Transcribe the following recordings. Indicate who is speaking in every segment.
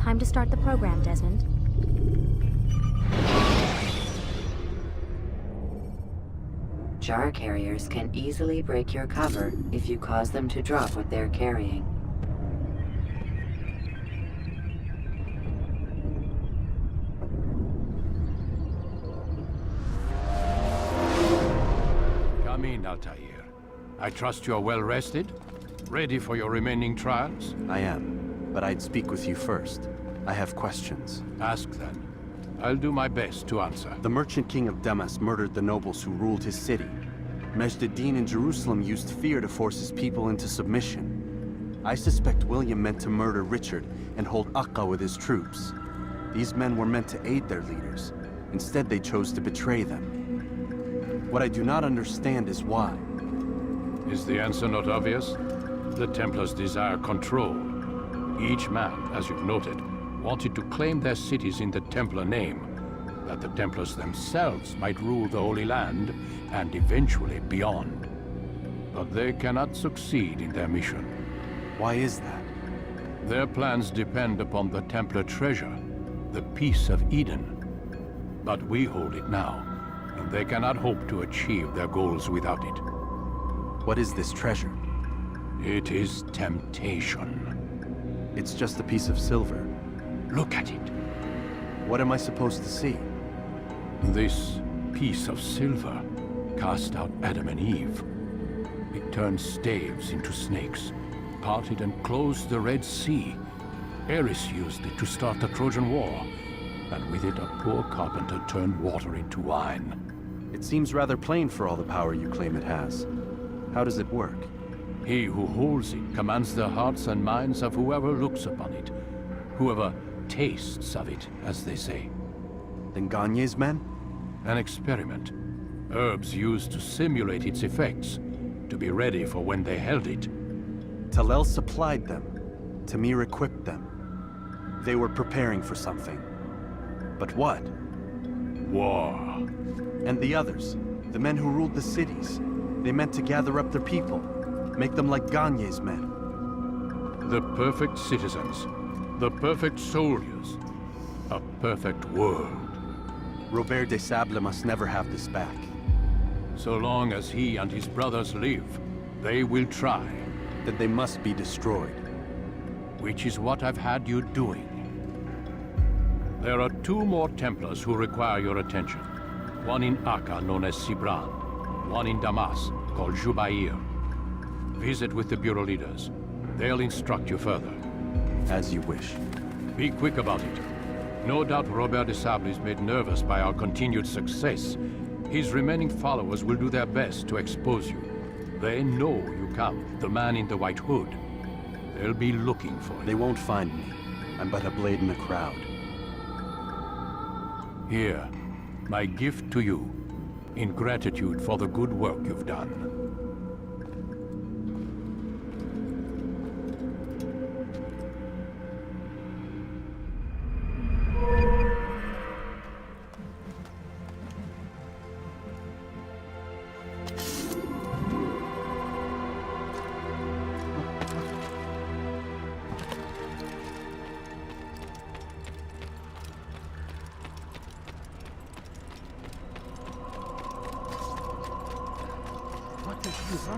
Speaker 1: Time to start the program, Desmond.
Speaker 2: Jar carriers can easily break your cover if you cause them to drop what they're carrying.
Speaker 3: Come in, Altair. I trust you're well rested? Ready for your remaining trials?
Speaker 4: I am, but I'd speak with you first. I have questions.
Speaker 3: Ask then. I'll do my best to answer.
Speaker 4: The merchant king of Damascus murdered the nobles who ruled his city. Majd-ad-Din in Jerusalem used fear to force his people into submission. I suspect William meant to murder Richard and hold Acre with his troops. These men were meant to aid their leaders. Instead, they chose to betray them. What I do not understand is why.
Speaker 3: Is the answer not obvious? The Templars desire control. Each man, as you've noted, wanted to claim their cities in the Templar name, that the Templars themselves might rule the Holy Land, and eventually beyond. But they cannot succeed in their mission.
Speaker 4: Why is that?
Speaker 3: Their plans depend upon the Templar treasure, the Peace of Eden. But we hold it now, and they cannot hope to achieve their goals without it.
Speaker 4: What is this treasure?
Speaker 3: It is temptation.
Speaker 4: It's just a piece of silver.
Speaker 3: Look at it.
Speaker 4: What am I supposed to see?
Speaker 3: This piece of silver cast out Adam and Eve. It turned staves into snakes, parted and closed the Red Sea. Ares used it to start the Trojan War, and with it a poor carpenter turned water into wine.
Speaker 4: It seems rather plain for all the power you claim it has. How does it work?
Speaker 3: He who holds it commands the hearts and minds of whoever looks upon it, whoever tastes of it, as they say.
Speaker 4: Then Gagne's men?
Speaker 3: An experiment. Herbs used to simulate its effects, to be ready for when they held it.
Speaker 4: Talel supplied them. Tamir equipped them. They were preparing for something. But what?
Speaker 3: War.
Speaker 4: And the others, the men who ruled the cities, they meant to gather up their people, make them like Gagne's men.
Speaker 3: The perfect citizens, the perfect soldiers, a perfect world.
Speaker 4: Robert de Sable must never have this back.
Speaker 3: So long as he and his brothers live, they will try.
Speaker 4: Then they must be destroyed.
Speaker 3: Which is what I've had you doing. There are 2 more Templars who require your attention. One in Acre, known as Sibrand. One in Damascus, called Jubair. Visit with the Bureau leaders. They'll instruct you further.
Speaker 4: As you wish.
Speaker 3: Be quick about it. No doubt Robert de Sable is made nervous by our continued success. His remaining followers will do their best to expose you. They know you come, the man in the white hood. They'll be looking for you.
Speaker 4: They won't find me. I'm but a blade in the crowd.
Speaker 3: Here, my gift to you, in gratitude for the good work you've done.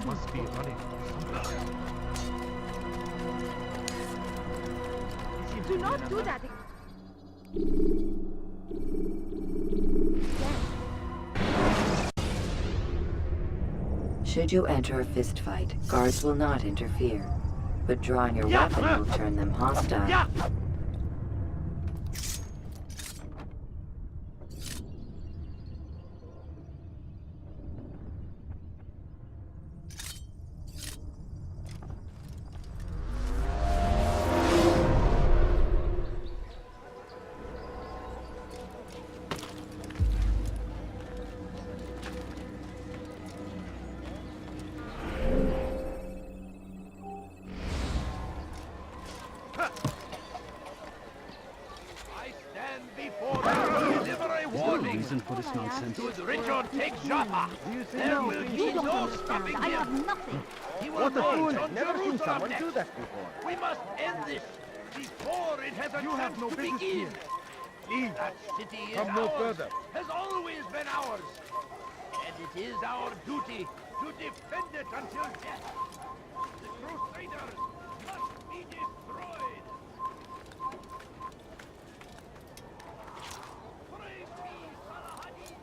Speaker 5: Must be running.
Speaker 1: Do not do that.
Speaker 2: Should you enter a fistfight, guards will not interfere. But drawing your weapon will turn them hostile.
Speaker 5: For this nonsense.
Speaker 6: Should Richard take Jaffa, there will be no stopping him.
Speaker 1: I have nothing.
Speaker 6: He will
Speaker 5: What a
Speaker 6: march
Speaker 5: fool!
Speaker 6: on
Speaker 5: Never seen
Speaker 6: Jerusalem
Speaker 5: someone
Speaker 6: next.
Speaker 5: do that before.
Speaker 6: We must end this. before it has a
Speaker 7: You have
Speaker 6: chance
Speaker 7: no
Speaker 6: to
Speaker 7: business
Speaker 6: begin.
Speaker 7: here. Leave.
Speaker 6: That city is
Speaker 7: Come no
Speaker 6: ours,
Speaker 7: further.
Speaker 6: has always been ours. And it is our duty to defend it until death. The Crusaders must be destroyed. Praise be, Salahadin.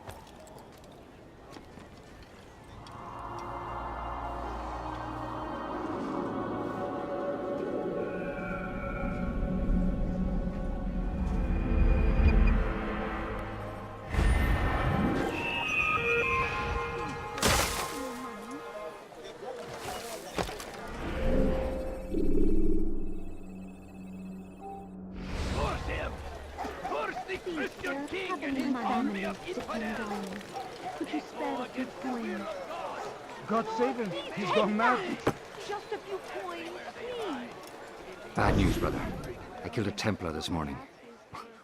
Speaker 6: Curse him! Curse the Christian king and his army of infidels!
Speaker 1: Could you spare a few coins?
Speaker 7: God save him. He's gone mad.
Speaker 1: Just a few coins, please.
Speaker 8: Bad news, brother. I killed a Templar this morning.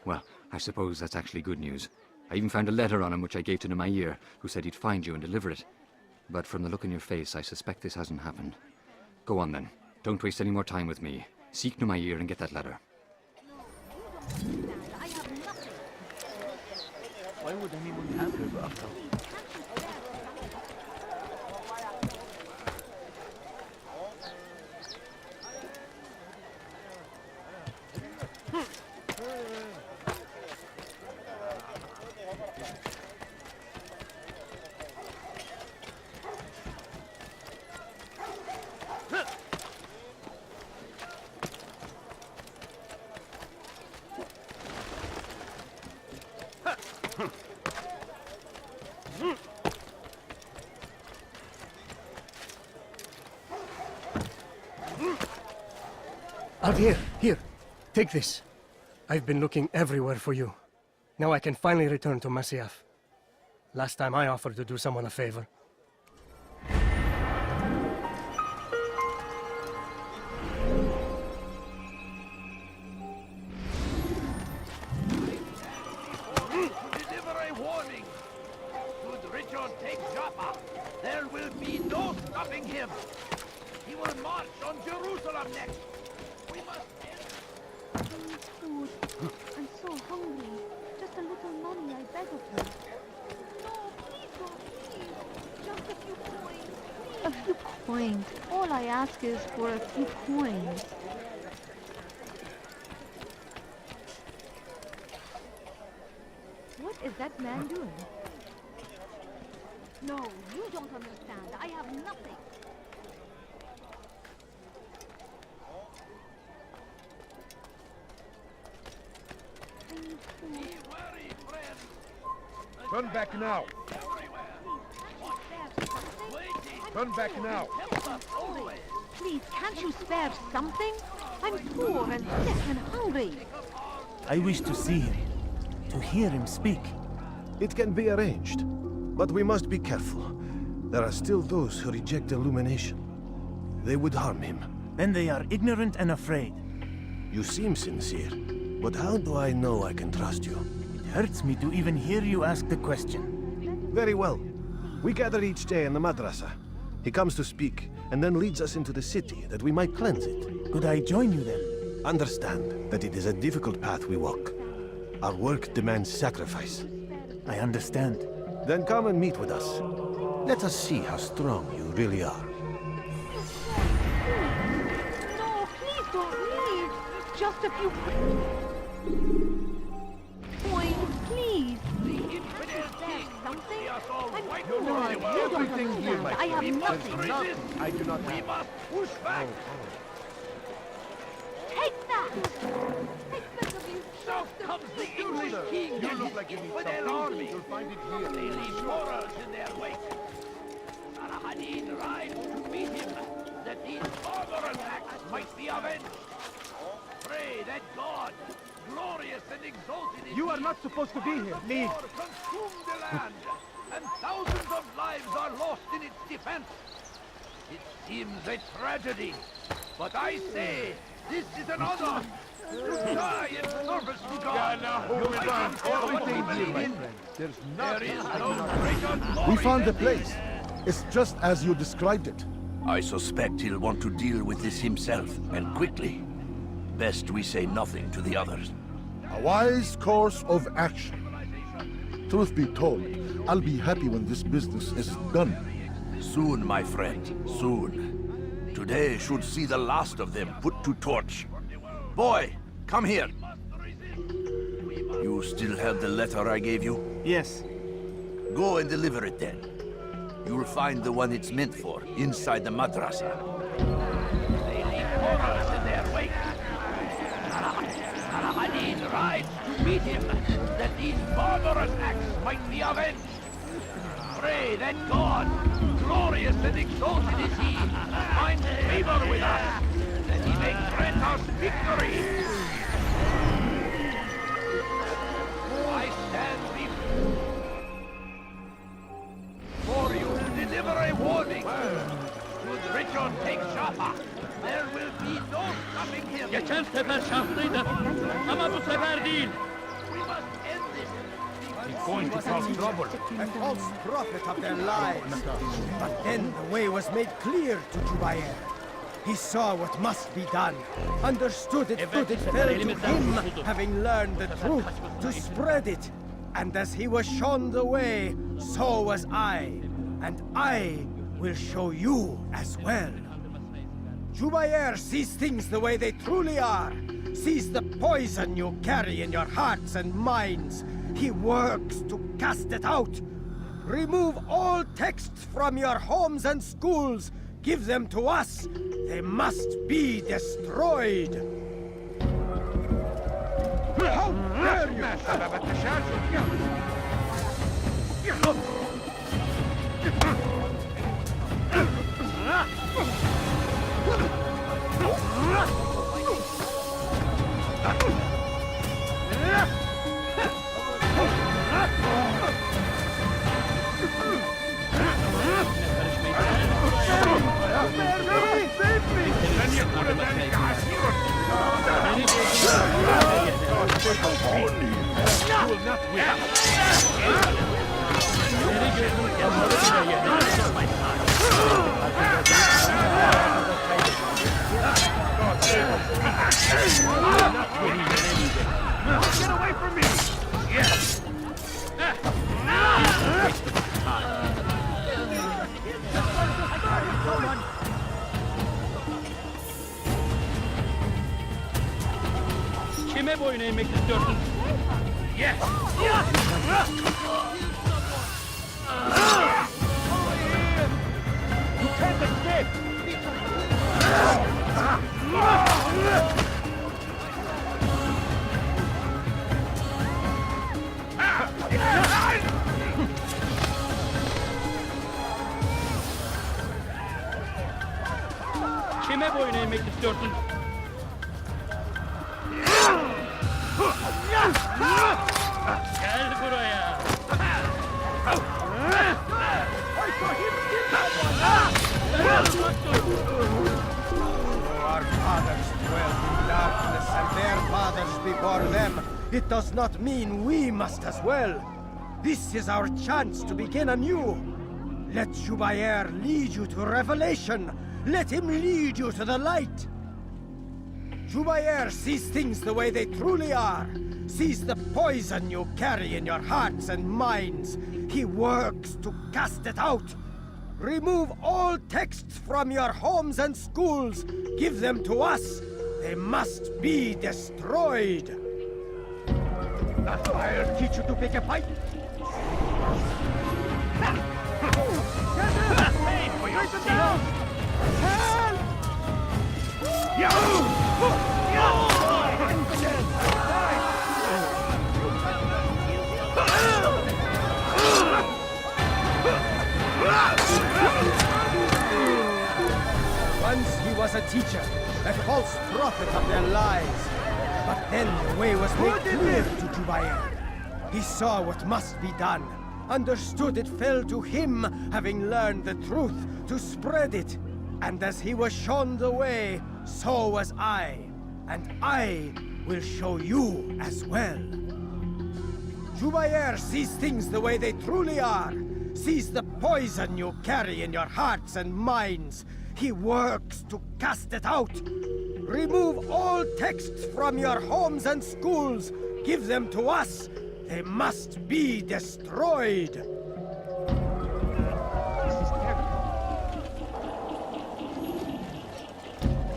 Speaker 8: Well, I suppose that's actually good news. I even found a letter on him which I gave to Jubair, who said he'd find you and deliver it. But from the look in your face, I suspect this hasn't happened. Go on then. Don't waste any more time with me. Seek Jubair and get that letter.
Speaker 1: I have nothing.
Speaker 5: Why would anyone have this after?
Speaker 9: Out here, here. Take this. I've been looking everywhere for you. Now I can finally return to Masyaf. Last time I offered to do someone a favor.
Speaker 6: To deliver a warning. Should Richard take Joppa, there will be no stopping him. He will march on Jerusalem next. We must end.
Speaker 1: Food. I'm so hungry. Just a little money, I beg of you. No, please don't, please. Just a few coins, please. A few coins. All I ask is for a few coins. What is that man doing? No, you don't understand. I have nothing. I need food.
Speaker 6: Be wary, friends.
Speaker 7: Turn back now. Turn back now.
Speaker 1: Please, can't you spare something? I'm poor and sick and hungry.
Speaker 10: I wish to see him, to hear him speak.
Speaker 11: It can be arranged, but we must be careful. There are still those who reject illumination. They would harm him.
Speaker 10: Then they are ignorant and afraid.
Speaker 11: You seem sincere, but how do I know I can trust you?
Speaker 10: It hurts me to even hear you ask the question.
Speaker 11: Very well. We gather each day in the madrasa. He comes to speak, and then leads us into the city, that we might cleanse it.
Speaker 10: Could I join you then?
Speaker 11: Understand that it is a difficult path we walk. Our work demands sacrifice.
Speaker 10: I understand.
Speaker 11: Then come and meet with us. Let us see how strong you really are.
Speaker 1: No, please don't leave. Just a few coins, please. Something? I'm poor. You don't understand. I have nothing.
Speaker 7: I do not
Speaker 6: We
Speaker 7: have.
Speaker 6: must push back.
Speaker 1: Take that. I beg of you.
Speaker 6: So comes the English king
Speaker 7: You
Speaker 6: and
Speaker 7: look
Speaker 6: his
Speaker 7: like you need
Speaker 6: infidel
Speaker 7: something.
Speaker 6: army.
Speaker 7: You'll find it here.
Speaker 6: They leave horrors in their wake. Salahadin rides to meet him, that these barbarous acts might be avenged. Pray that God, glorious and exalted in
Speaker 7: You are
Speaker 6: thee,
Speaker 7: not supposed to be here. Leave.
Speaker 6: war consume the land, and thousands of lives are lost in its defense. It seems a tragedy, but I say this is an honor to die in service to God.
Speaker 7: You'll find everything
Speaker 6: believe
Speaker 7: here, my
Speaker 6: in.
Speaker 7: friend. There's
Speaker 6: There is
Speaker 7: nothing.
Speaker 6: no greater glory
Speaker 12: We found the
Speaker 6: than
Speaker 12: place.
Speaker 6: this.
Speaker 12: It's just as you described it.
Speaker 13: I suspect he'll want to deal with this himself, and quickly.
Speaker 6: Best we say nothing to the others.
Speaker 7: A wise course of action. Truth be told, I'll be happy when this business is done.
Speaker 6: Soon, my friend, soon. Today should see the last of them put to torch. Boy, come here. You still have the letter I gave you?
Speaker 10: Yes.
Speaker 6: Go and deliver it then. You'll find the one it's meant for inside the madrasa. They leave horrors in their wake. Saladin rides to meet him, that these barbarous acts might be avenged. Pray that God, glorious and exalted is he, finds favor with us, that he may grant us victory. I stand before you to deliver a warning. Should Richard take Jaffa, there will be no stopping him.
Speaker 5: Geçen sefer şanslıydı. Ama bu sefer değil.
Speaker 6: We must end this.
Speaker 5: He's going to cause trouble.
Speaker 12: A false prophet of their lies. But then the way was made clear to Jubair. He saw what must be done, understood it, fell to him, having learned the truth, to spread it. And as he was shown the way, so was I. And I will show you as well. Jubair sees things the way they truly are, sees the poison you carry in your hearts and minds. He works to cast it out. Remove all texts from your homes and schools. Give them to us. They must be destroyed.
Speaker 7: How dare you!
Speaker 6: Get away from me! Yes!
Speaker 5: Kime boyun eğmek istiyorsun?
Speaker 6: Yes!
Speaker 5: You can't escape! Kime boyun eğmek istiyorsun? Gel buraya.
Speaker 12: Our fathers dwelled in darkness and their fathers before them. It does not mean we must as well. This is our chance to begin anew. Let Jubair lead you to revelation. Let him lead you to the light. Jubair sees things the way they truly are, sees the poison you carry in your hearts and minds. He works to cast it out. Remove all texts from your homes and schools. Give them to us. They must be destroyed.
Speaker 6: I'll teach you to pick a fight. Pay for your sins.
Speaker 12: Once he was a teacher, a false prophet of their lies. But then the way was made clear to Jubair. He saw what must be done, understood it fell to him, having learned the truth, to spread it. And as he was shown the way, so was I. And I will show you as well. Jubair sees things the way they truly are, sees the poison you carry in your hearts and minds. he works to cast it out. Remove all texts from your homes and schools. Give them to us. They must be destroyed.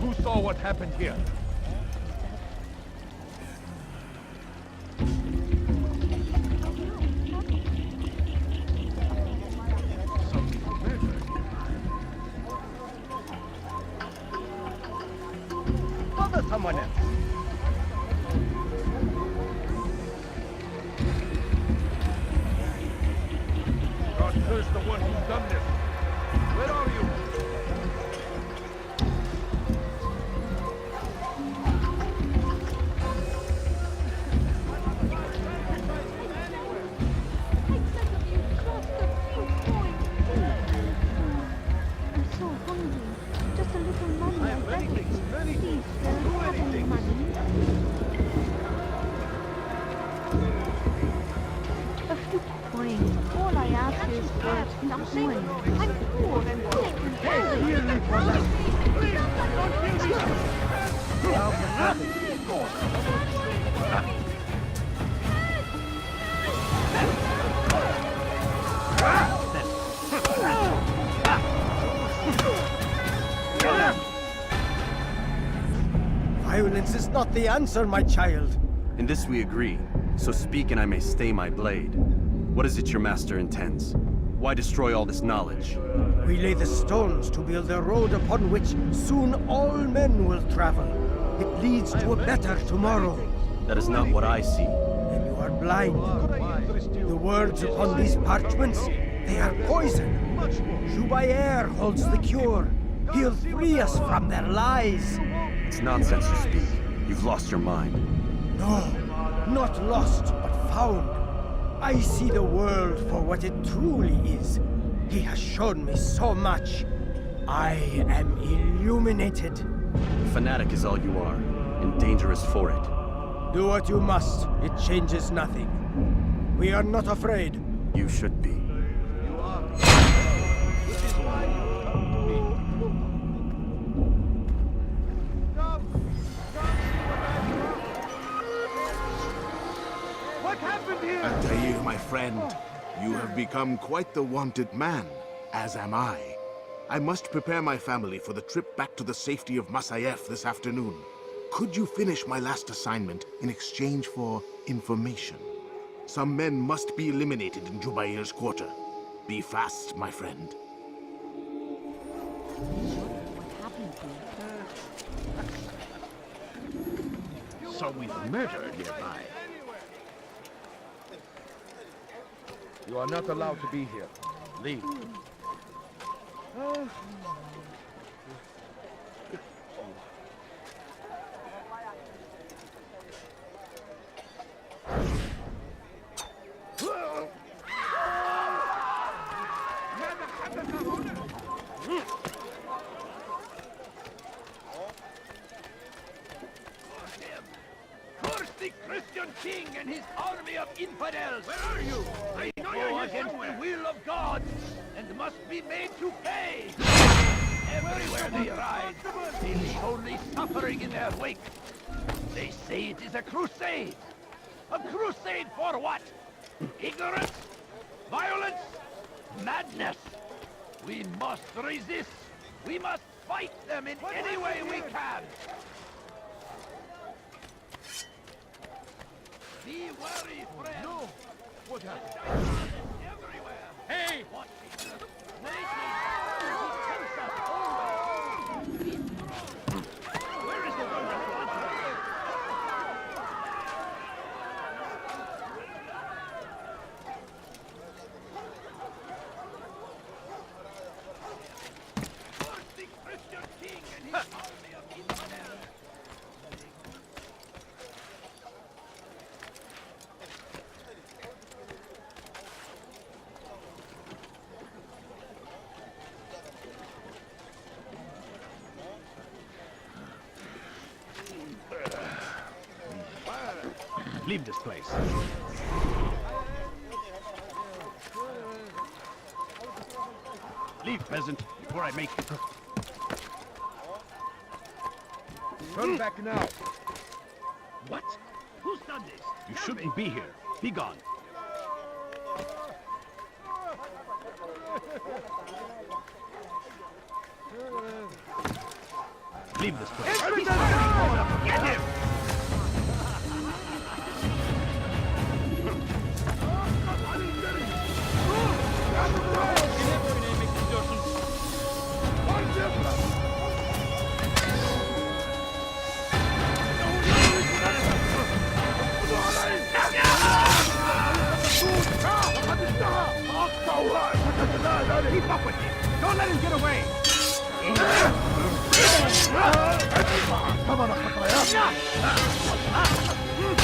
Speaker 6: Who saw what happened here?
Speaker 12: Bother someone else.
Speaker 6: God curse the one who's done this. Where are you?
Speaker 1: I'm so hungry. Just a little money, I beg of you. Please, sir, have any money? A few coins. All I ask is for some coins. I'm poor and sick and
Speaker 12: Violence is not the answer, my child.
Speaker 4: In this we agree, so speak and I may stay my blade. What is it your master intends? Why destroy all this knowledge?
Speaker 12: We lay the stones to build a road upon which soon all men will travel. It leads to a better tomorrow.
Speaker 4: That is not what I see.
Speaker 12: Then you are blind. The words upon these parchments, they are poison. Jubair holds the cure. He'll free us from their lies.
Speaker 4: It's nonsense you speak. You've lost your mind.
Speaker 12: No, not lost, but found. I see the world for what it truly is. He has shown me so much. I am illuminated.
Speaker 4: Fanatic is all you are, and dangerous for it.
Speaker 12: Do what you must. It changes nothing. We are not afraid.
Speaker 4: You should be.
Speaker 6: What happened here?
Speaker 13: Altair, my friend, you have become quite the wanted man, as am I. I must prepare my family for the trip back to the safety of Masayef this afternoon. Could you finish my last assignment in exchange for information? Some men must be eliminated in Jubair's quarter. Be fast, my friend.
Speaker 6: Some with murder nearby. You are not allowed to be here. Leave. Curse the Christian king and his army of infidels! Where are you? They go against the will of God and must be made to pay! Everywhere they ride, they leave only suffering in their wake. They say it is a crusade. A crusade for what? Ignorance? Violence? Madness? We must resist. We must fight them in any way we can. Be wary, friend. No. What happened? Everywhere. Hey! What? Where is the one responsible? The Christian king and his army of infidels.
Speaker 5: Leave this place. Leave, peasant, before I make you.
Speaker 6: Turn back now.
Speaker 5: What? Who's done this? You shouldn't be here. Be gone. Leave this place. Get him!
Speaker 6: Keep up with him! Don't let him get away!
Speaker 7: Come on,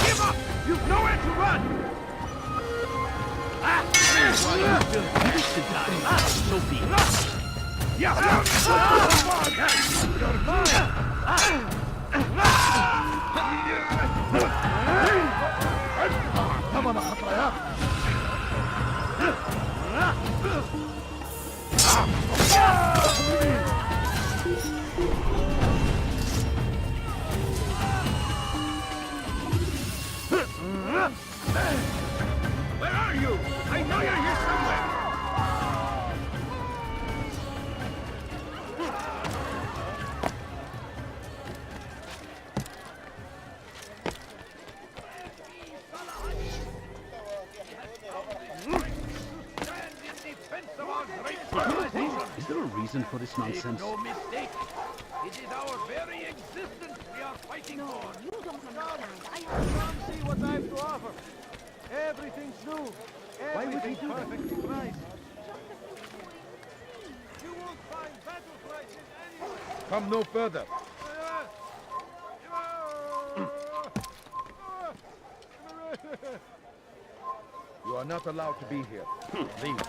Speaker 6: Give up! You've nowhere to run!
Speaker 5: You wish to die. So be it.
Speaker 7: Come on,
Speaker 6: Where are you? I know you're here somewhere!
Speaker 5: Is there a reason for this nonsense?
Speaker 6: No mistake. It is our very existence we are fighting for.
Speaker 1: You don't understand. I
Speaker 12: Come
Speaker 1: have
Speaker 12: see what I have to offer. Everything's new.
Speaker 5: Why would he do that?
Speaker 12: Perfectly priced. You won't find better prices anywhere.
Speaker 6: Come no further. You are not allowed to be here.
Speaker 5: Leave.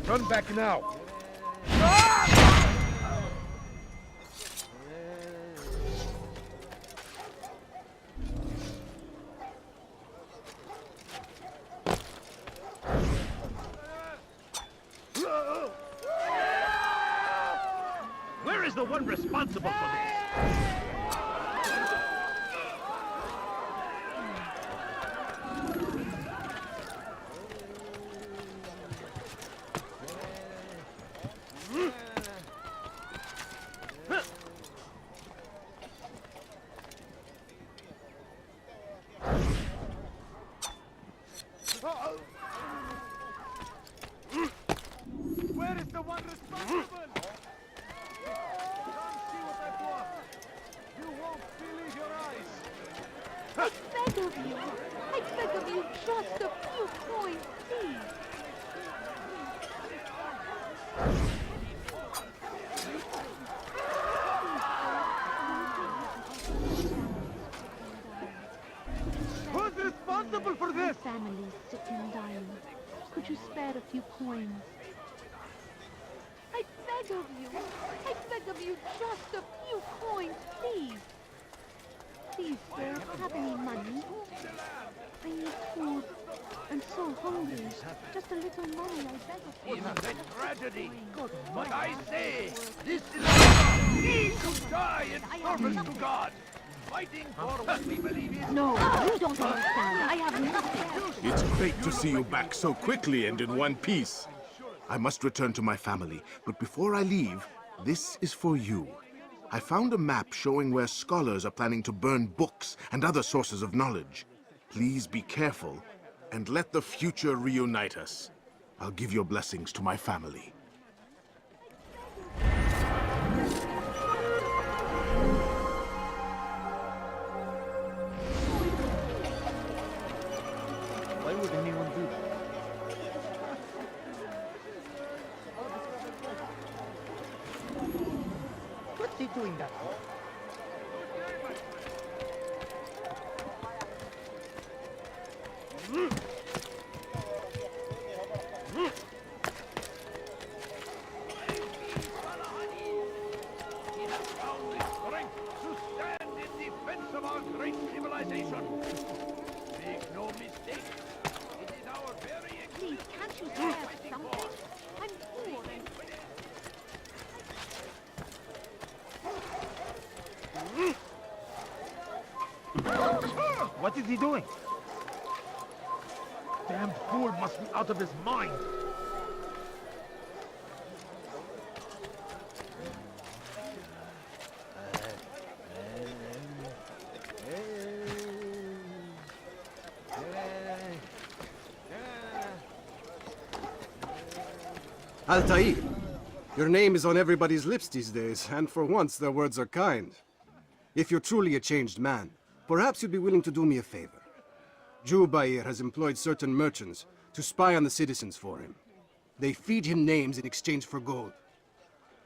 Speaker 6: Turn back now.
Speaker 5: Where is the one responsible for this?
Speaker 12: Where is the one responsible? Come see what I brought. You won't believe your eyes.
Speaker 1: I beg of you. I beg of you just a few coins, please.
Speaker 12: Who's responsible for this?
Speaker 1: Families sick and dying. Could you spare a few coins? I beg of you. I beg of you just a few coins, please. Please, sir, have any money? I need food. I'm so hungry. Just a little money, I beg of you.
Speaker 6: It is a tragedy. But I say, this is our need to die in service to God. Fighting for what we believe in.
Speaker 1: No, you don't understand. I have nothing.
Speaker 13: It's great to see you back so quickly and in one piece. I must return to my family, but before I leave, this is for you. I found a map showing where scholars are planning to burn books and other sources of knowledge. Please be careful, and let the future reunite us. I'll give your blessings to my family.
Speaker 5: Why would anyone do that?
Speaker 12: What's he doing that for?
Speaker 6: He has found the strength to stand in defense of our great civilization. Make no mistake, it is our very
Speaker 1: Please, can't you spare something? I'm poor and...
Speaker 5: What is he doing? Damn fool must be out of his mind.
Speaker 11: Altair, your name is on everybody's lips these days, and for once their words are kind. If you're truly a changed man, perhaps you'd be willing to do me a favor. Jubair has employed certain merchants to spy on the citizens for him. They feed him names in exchange for gold.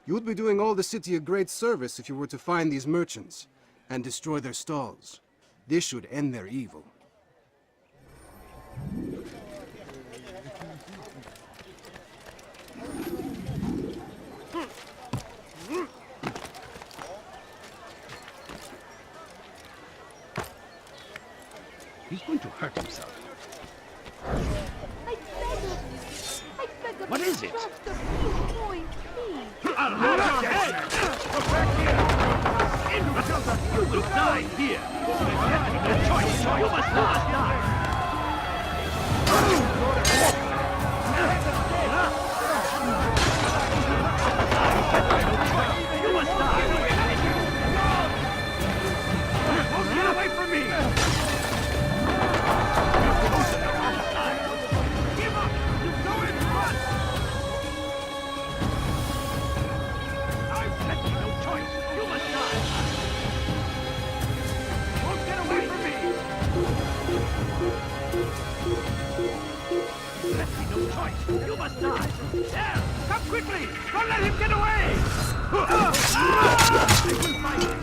Speaker 11: You'd be doing all the city a great service if you were to find these merchants and destroy their stalls. This should end their evil.
Speaker 5: He's going to hurt himself. What is it?
Speaker 1: Just a few coins, please.
Speaker 5: I'll have your head! Come back here! You will die here! No choice! You must not die! You must die! Get away from me! Give up! You go and run! I've left you no choice! You must die! Don't get away from me! Left me no choice! You must die! There! Come quickly! Don't let him get away! I will find him!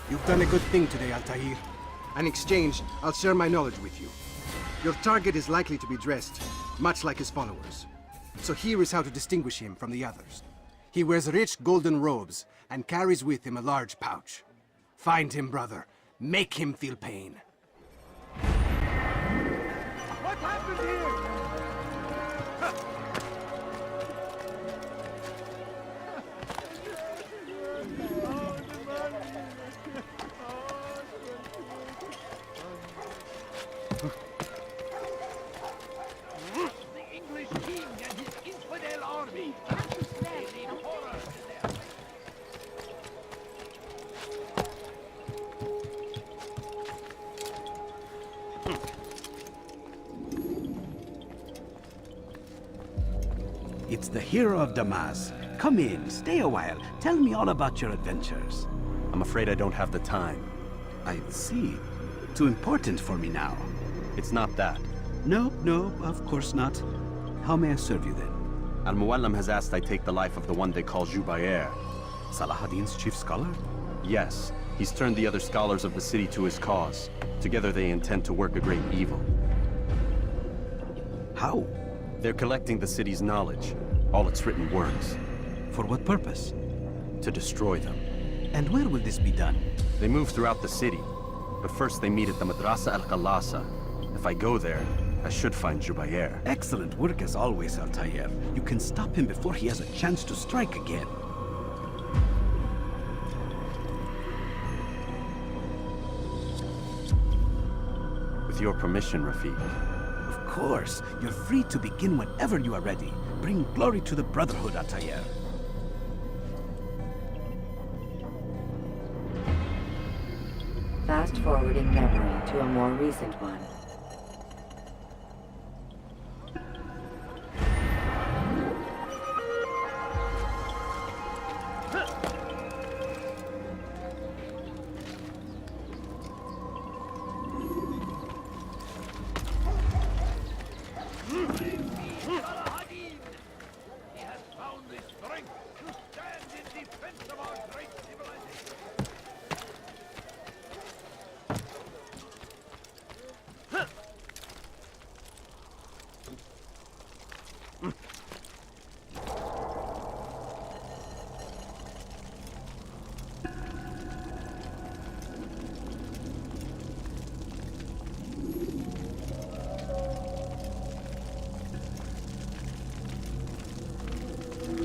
Speaker 11: You've done a good thing today, Altair. In exchange, I'll share my knowledge with you. Your target is likely to be dressed, much like his followers. So here is how to distinguish him from the others. He wears rich golden robes and carries with him a large pouch. Find him, brother. Make him feel pain.
Speaker 6: What happened here? The English king and his infidel army. They lead horror to them.
Speaker 10: It's the hero of Damascus. Come in, stay a while. Tell me all about your adventures.
Speaker 4: I'm afraid I don't have the time.
Speaker 10: I see. Too important for me now.
Speaker 4: It's not that.
Speaker 10: No, of course not. How may I serve you then?
Speaker 4: Al-Muallim has asked I take the life of the one they call Jubair.
Speaker 10: Salahadin's chief scholar?
Speaker 4: Yes, he's turned the other scholars of the city to his cause. Together they intend to work a great evil.
Speaker 10: How?
Speaker 4: They're collecting the city's knowledge, all its written words.
Speaker 10: For what purpose?
Speaker 4: To destroy them.
Speaker 10: And where will this be done?
Speaker 4: They move throughout the city, but first they meet at the Madrasa al-Qalasa. If I go there, I should find Jubair.
Speaker 10: Excellent work as always, Altair. You can stop him before he has a chance to strike again.
Speaker 4: With your permission, Rafiq.
Speaker 10: Of course. You're free to begin whenever you are ready. Bring glory to the Brotherhood, Altair.
Speaker 2: Fast-forwarding memory to a more recent one.
Speaker 6: He has found the strength to stand in defense of our great civilization.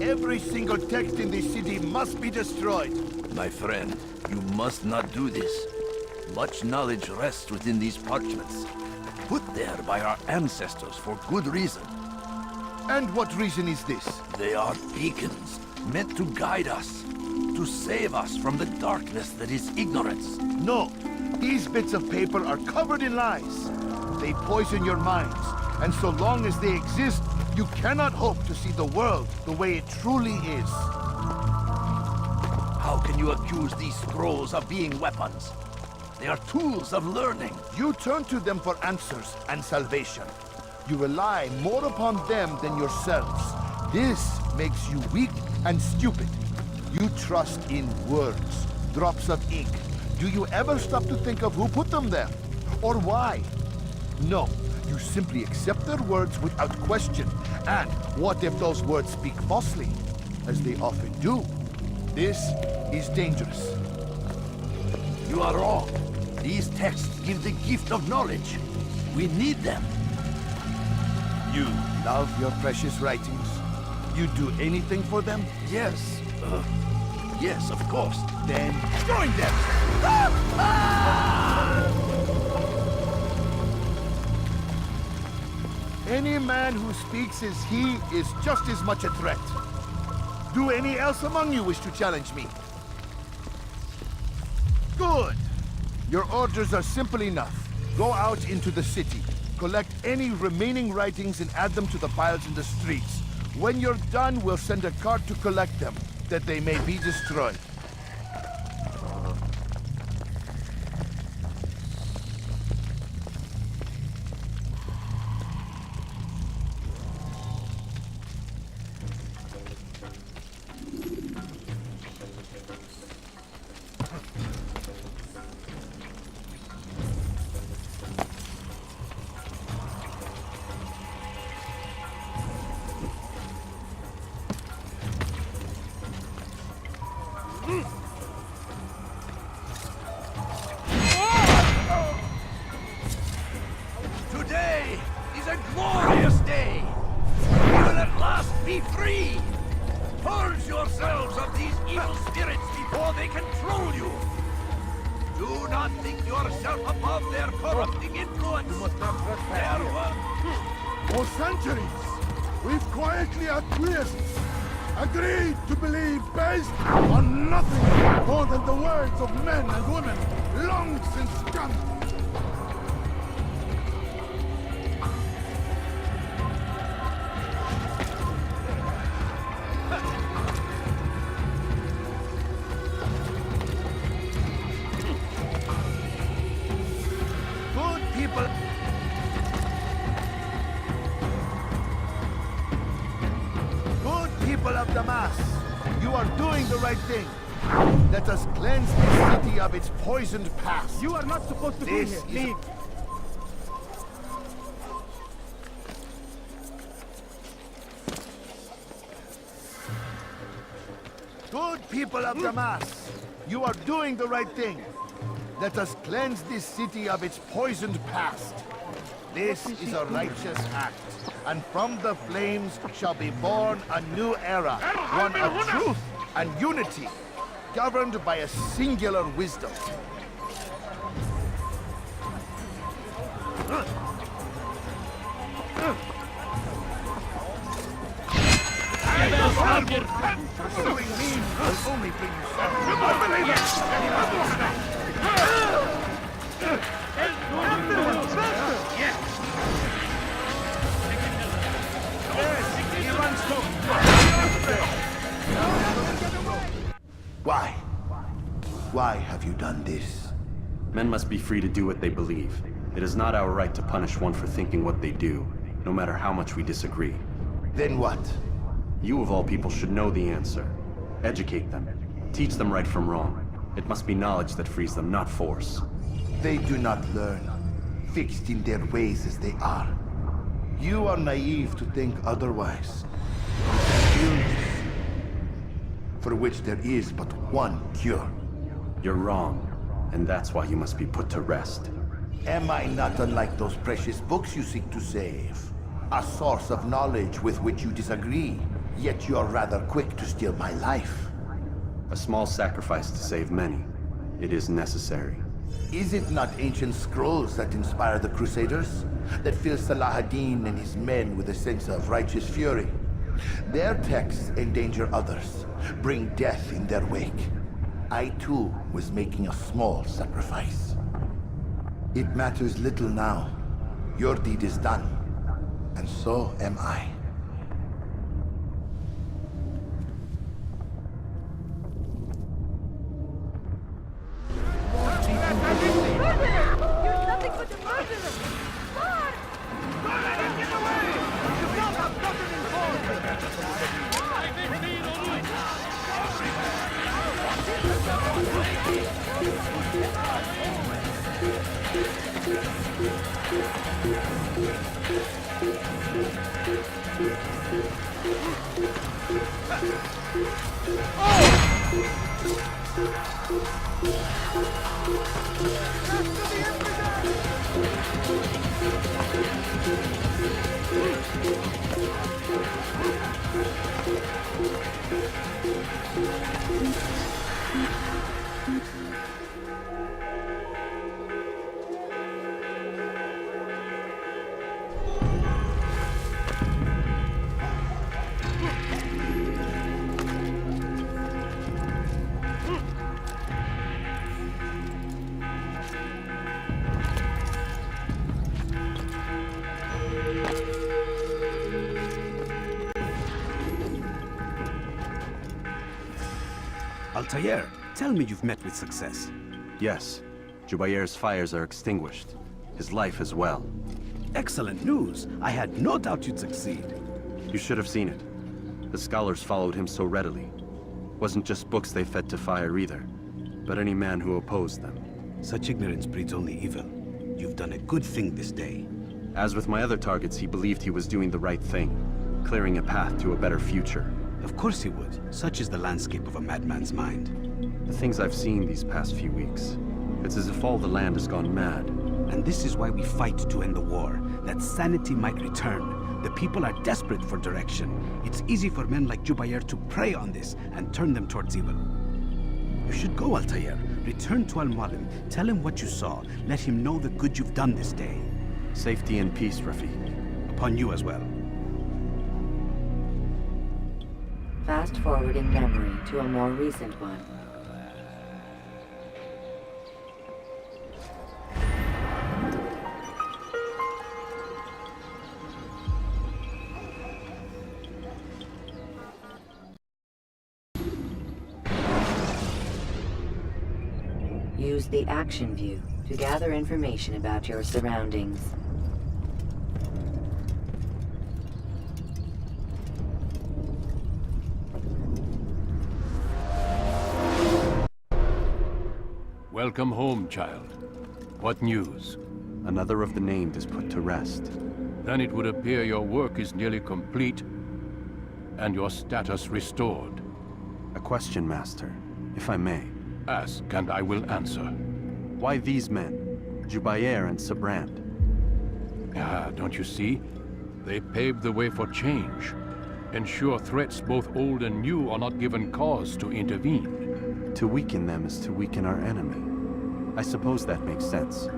Speaker 6: Every single text in this city must be destroyed.
Speaker 5: My friend, you must not do this. Much knowledge rests within these parchments, put there by our ancestors for good reason.
Speaker 6: And what reason is this?
Speaker 5: They are beacons, meant to guide us, to save us from the darkness that is ignorance.
Speaker 6: No, these bits of paper are covered in lies. They poison your minds, and so long as they exist, you cannot hope to see the world the way it truly is.
Speaker 5: How can you accuse these scrolls of being weapons? They are tools of learning.
Speaker 6: You turn to them for answers and salvation. You rely more upon them than yourselves. This makes you weak and stupid. You trust in words, drops of ink. Do you ever stop to think of who put them there? Or why? No, you simply accept their words without question. And what if those words speak falsely? As they often do. This is dangerous.
Speaker 5: You are wrong. These texts give the gift of knowledge. We need them.
Speaker 6: You love your precious writings? You do anything for them?
Speaker 5: Yes. Yes, of course.
Speaker 6: Then join them! Any man who speaks as he is just as much a threat. Do any else among you wish to challenge me? Good! Your orders are simple enough. Go out into the city, collect any remaining writings and add them to the piles in the streets. When you're done, we'll send a cart to collect them, that they may be destroyed.
Speaker 5: Today is a glorious day. We will at last be free. Purge yourselves of these evil spirits before they control you. Do not think yourself above their corrupting influence. Their work.
Speaker 7: For centuries, we've quietly acquiesced, agreed to believe based on nothing more than the words of men and women long since done.
Speaker 6: People of Damascus, you are doing the right thing. Let us cleanse the city of its poisoned past.
Speaker 12: You are not supposed to be here. Leave.
Speaker 6: Good people of Damascus, you are doing the right thing. Let us cleanse this city of its poisoned past. This is a righteous act, and from the flames shall be born a new era, one of truth and unity, governed by a singular wisdom. Pursuing me will only bring you
Speaker 14: Why? Why have you done this?
Speaker 4: Men must be free to do what they believe. It is not our right to punish one for thinking what they do, no matter how much we disagree.
Speaker 14: Then what?
Speaker 4: You of all people should know the answer. Educate them. Teach them right from wrong. It must be knowledge that frees them, not force.
Speaker 14: They do not learn, fixed in their ways as they are. You are naive to think otherwise. Illness, for which there is but one cure.
Speaker 4: You're wrong, and that's why you must be put to rest.
Speaker 14: Am I not unlike those precious books you seek to save? A source of knowledge with which you disagree? Yet you're rather quick to steal my life.
Speaker 4: A small sacrifice to save many. It is necessary.
Speaker 14: Is it not ancient scrolls that inspire the Crusaders? That fill Salah ad-Din and his men with a sense of righteous fury? Their texts endanger others, bring death in their wake. I too was making a small sacrifice. It matters little now. Your deed is done, and so am I.
Speaker 1: You're nothing but a murderer! Mark!
Speaker 6: Don't let him get away! You not have gotten
Speaker 10: Altair, tell me you've met with success.
Speaker 4: Yes. Jubair's fires are extinguished. His life as well.
Speaker 10: Excellent news. I had no doubt you'd succeed.
Speaker 4: You should have seen it. The scholars followed him so readily. Wasn't just books they fed to fire either, but any man who opposed them.
Speaker 10: Such ignorance breeds only evil. You've done a good thing this day.
Speaker 4: As with my other targets, he believed he was doing the right thing, clearing a path to a better future.
Speaker 10: Of course he would. Such is the landscape of a madman's mind.
Speaker 4: The things I've seen these past few weeks, it's as if all the land has gone mad.
Speaker 10: And this is why we fight to end the war, that sanity might return. The people are desperate for direction. It's easy for men like Jubair to prey on this and turn them towards evil. You should go, Altair. Return to Al-Mualim. Tell him what you saw. Let him know the good you've done this day.
Speaker 4: Safety and peace, Rafiq.
Speaker 10: Upon you as well.
Speaker 2: Fast forwarding memory to a more recent one. Use the action view to gather information about your surroundings.
Speaker 3: Welcome home, child. What news?
Speaker 4: Another of the named is put to rest.
Speaker 3: Then it would appear your work is nearly complete and your status restored.
Speaker 4: A question, Master, if I may.
Speaker 3: Ask, and I will answer.
Speaker 4: Why these men? Jubair and Sibrand?
Speaker 3: Ah, don't you see? They paved the way for change. Ensure threats both old and new are not given cause to intervene.
Speaker 4: To weaken them is to weaken our enemy. I suppose that makes sense.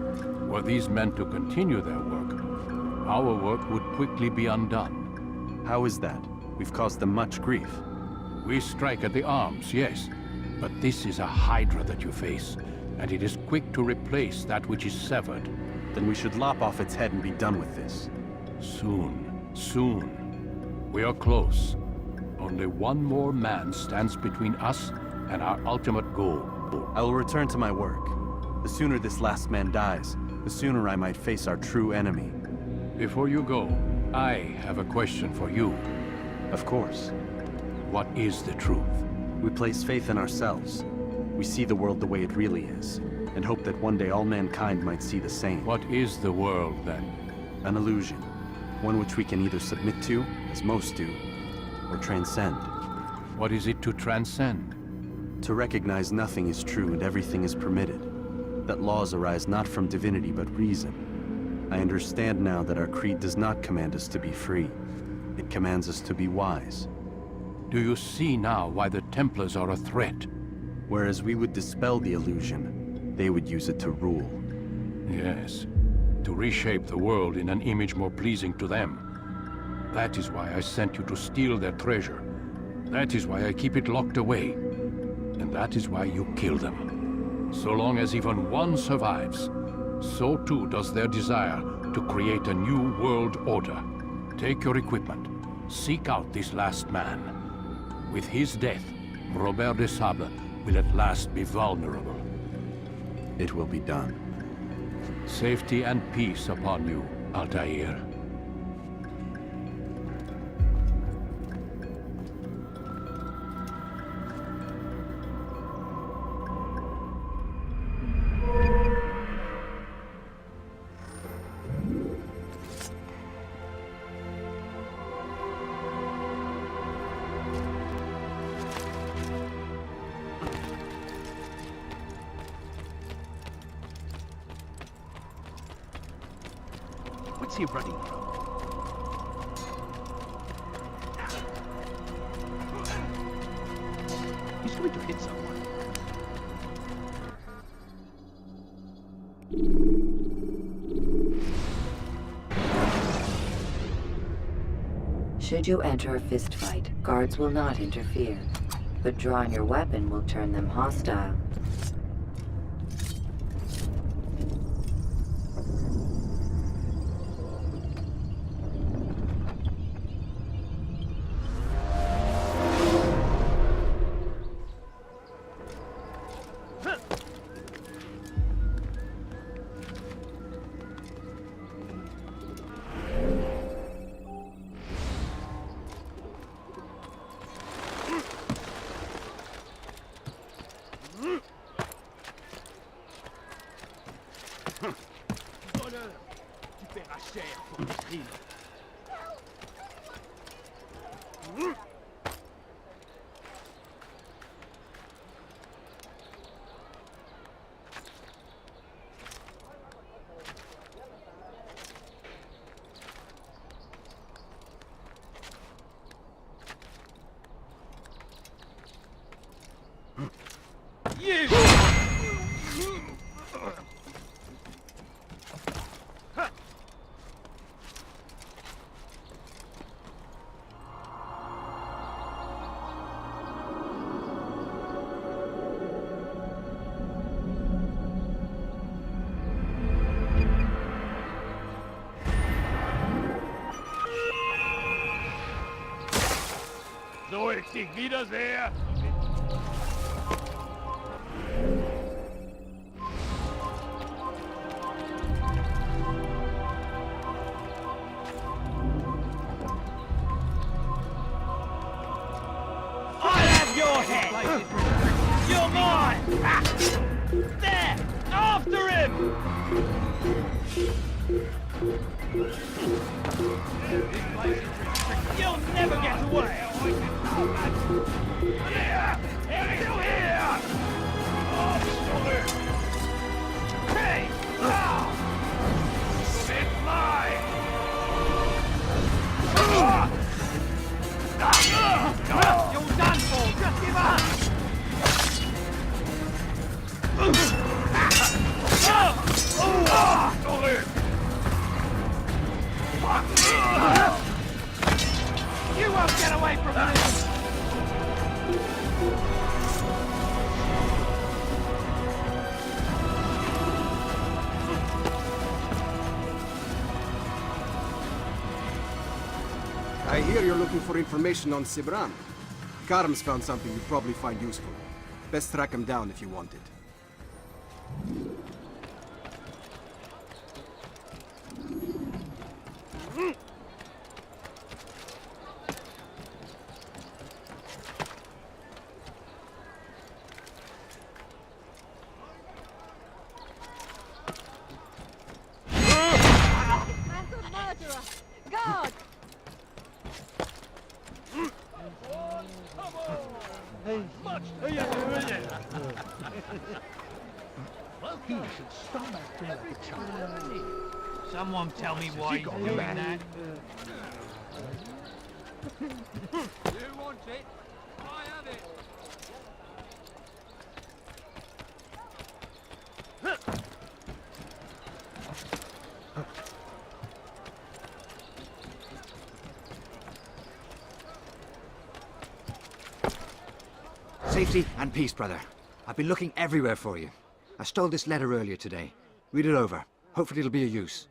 Speaker 3: Were these men to continue their work, our work would quickly be undone.
Speaker 4: How is that? We've caused them much grief.
Speaker 3: We strike at the arms, yes. But this is a hydra that you face, and it is quick to replace that which is severed.
Speaker 4: Then we should lop off its head and be done with this.
Speaker 3: Soon, soon. We are close. Only one more man stands between us and our ultimate goal.
Speaker 4: I will return to my work. The sooner this last man dies, the sooner I might face our true enemy.
Speaker 3: Before you go, I have a question for you.
Speaker 4: Of course.
Speaker 3: What is the truth?
Speaker 4: We place faith in ourselves. We see the world the way it really is, and hope that one day all mankind might see the same.
Speaker 3: What is the world, then?
Speaker 4: An illusion. One which we can either submit to, as most do, or transcend.
Speaker 3: What is it to transcend?
Speaker 4: To recognize nothing is true and everything is permitted. That laws arise not from divinity but reason. I understand now that our creed does not command us to be free. It commands us to be wise.
Speaker 3: Do you see now why the Templars are a threat?
Speaker 4: Whereas we would dispel the illusion, they would use it to rule.
Speaker 3: Yes, to reshape the world in an image more pleasing to them. That is why I sent you to steal their treasure. That is why I keep it locked away. And that is why you kill them. So long as even one survives, so too does their desire to create a new world order. Take your equipment. Seek out this last man. With his death, Robert de Sable will at last be vulnerable.
Speaker 4: It will be done.
Speaker 3: Safety and peace upon you, Altair.
Speaker 10: What's he running from? He's going to hit someone.
Speaker 2: Should you enter a fistfight, guards will not interfere, but drawing your weapon will turn them hostile.
Speaker 6: So, ich dich wiedersehe.
Speaker 5: I'll have your head! You're mine! There! After him! You'll never get away!
Speaker 6: Here! Still here! Oh, sorry! Hey! Now! It's mine!
Speaker 5: You're done for! Just give up!
Speaker 6: Sorry!
Speaker 5: You won't get away from this!
Speaker 11: I hear you're looking for information on Sibrand. Karam's found something you'd probably find useful. Best track him down if you want it.
Speaker 1: Man's a murderer! Guard!
Speaker 10: He should stop acting like a child.
Speaker 5: Someone tell me why he's doing that.
Speaker 6: You want it?
Speaker 8: Safety and peace, brother. I've been looking everywhere for you. I stole this letter earlier today. Read it over. Hopefully it'll be of use.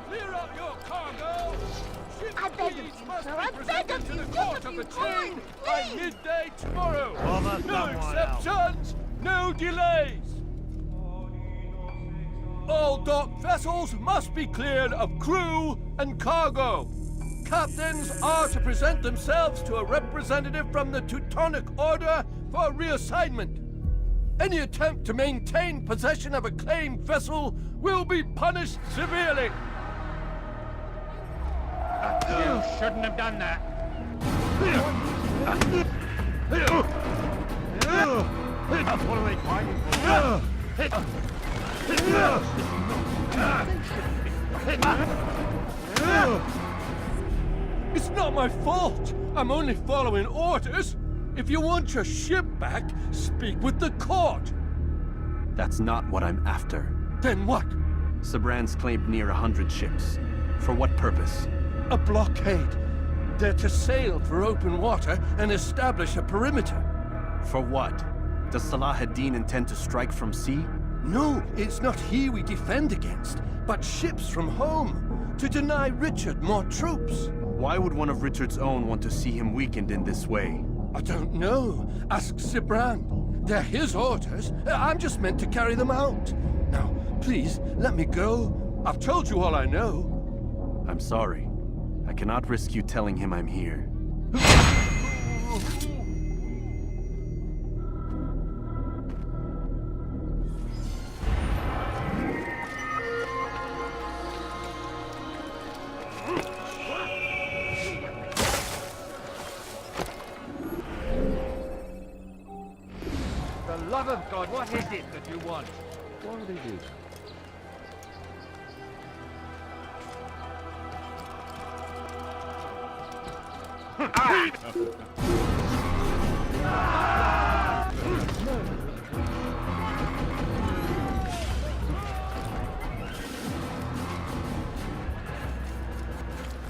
Speaker 6: Clear up your cargo!
Speaker 1: I beg of you, sir, I beg of you, just a few coins,
Speaker 6: By
Speaker 1: please!
Speaker 6: midday tomorrow! No exceptions, no delays! All dock vessels must be cleared of crew and cargo. Captains are to present themselves to a representative from the Teutonic Order for reassignment. Any attempt to maintain possession of a claimed vessel will be punished severely.
Speaker 15: You shouldn't have done that. What are they fighting for?
Speaker 6: It's not my fault. I'm only following orders. If you want your ship back, speak with the court.
Speaker 4: That's not what I'm after.
Speaker 6: Then what?
Speaker 4: Sibrand's claimed near 100 ships. For what purpose?
Speaker 6: A blockade. They're to sail for open water and establish a perimeter.
Speaker 4: For what? Does Salah ad-Din intend to strike from sea?
Speaker 6: No, it's not he we defend against, but ships from home, to deny Richard more troops.
Speaker 4: Why would one of Richard's own want to see him weakened in this way?
Speaker 6: I don't know. Ask Sibrand. They're his orders. I'm just meant to carry them out. Now, please, let me go. I've told you all I know.
Speaker 4: I'm sorry. I cannot risk you telling him I'm here.
Speaker 15: For the love of God, what is it that you want?
Speaker 3: What would they do?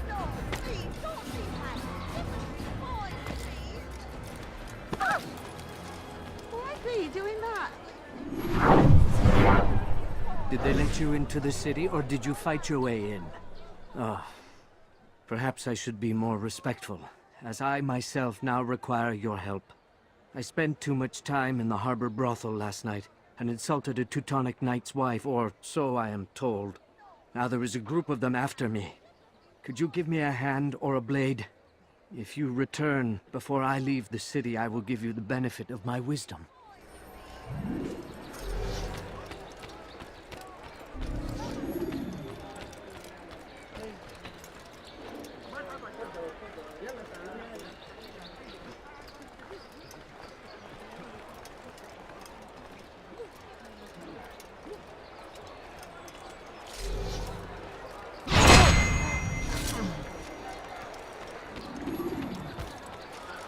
Speaker 1: No, please, don't do that. Give us the coins, please. Ah! Why are you doing that?
Speaker 16: Did they let you into the city, or did you fight your way in? Oh, perhaps I should be more respectful, as I myself now require your help. I spent too much time in the harbor brothel last night, and insulted a Teutonic knight's wife, or so I am told. Now there is a group of them after me. Could you give me a hand or a blade? If you return before I leave the city, I will give you the benefit of my wisdom.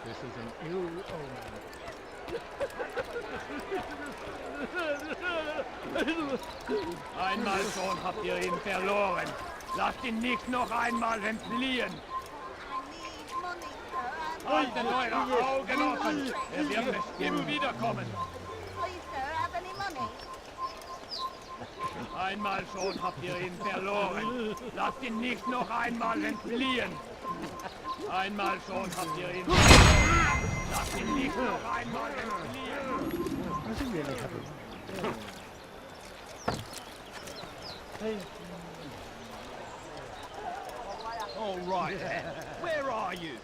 Speaker 3: This is an ill omen.
Speaker 15: Einmal schon habt ihr ihn verloren. Lasst ihn nicht noch einmal entfliehen. Haltet eure Augen offen. Er wird bestimmt wiederkommen.
Speaker 1: Please, sir, have any money?
Speaker 15: Einmal schon habt ihr ihn verloren. Lasst ihn nicht noch einmal entfliehen. Einmal schon habt ihr ihn verloren. Lasst ihn nicht noch einmal entfliehen. All right, then. Where are you?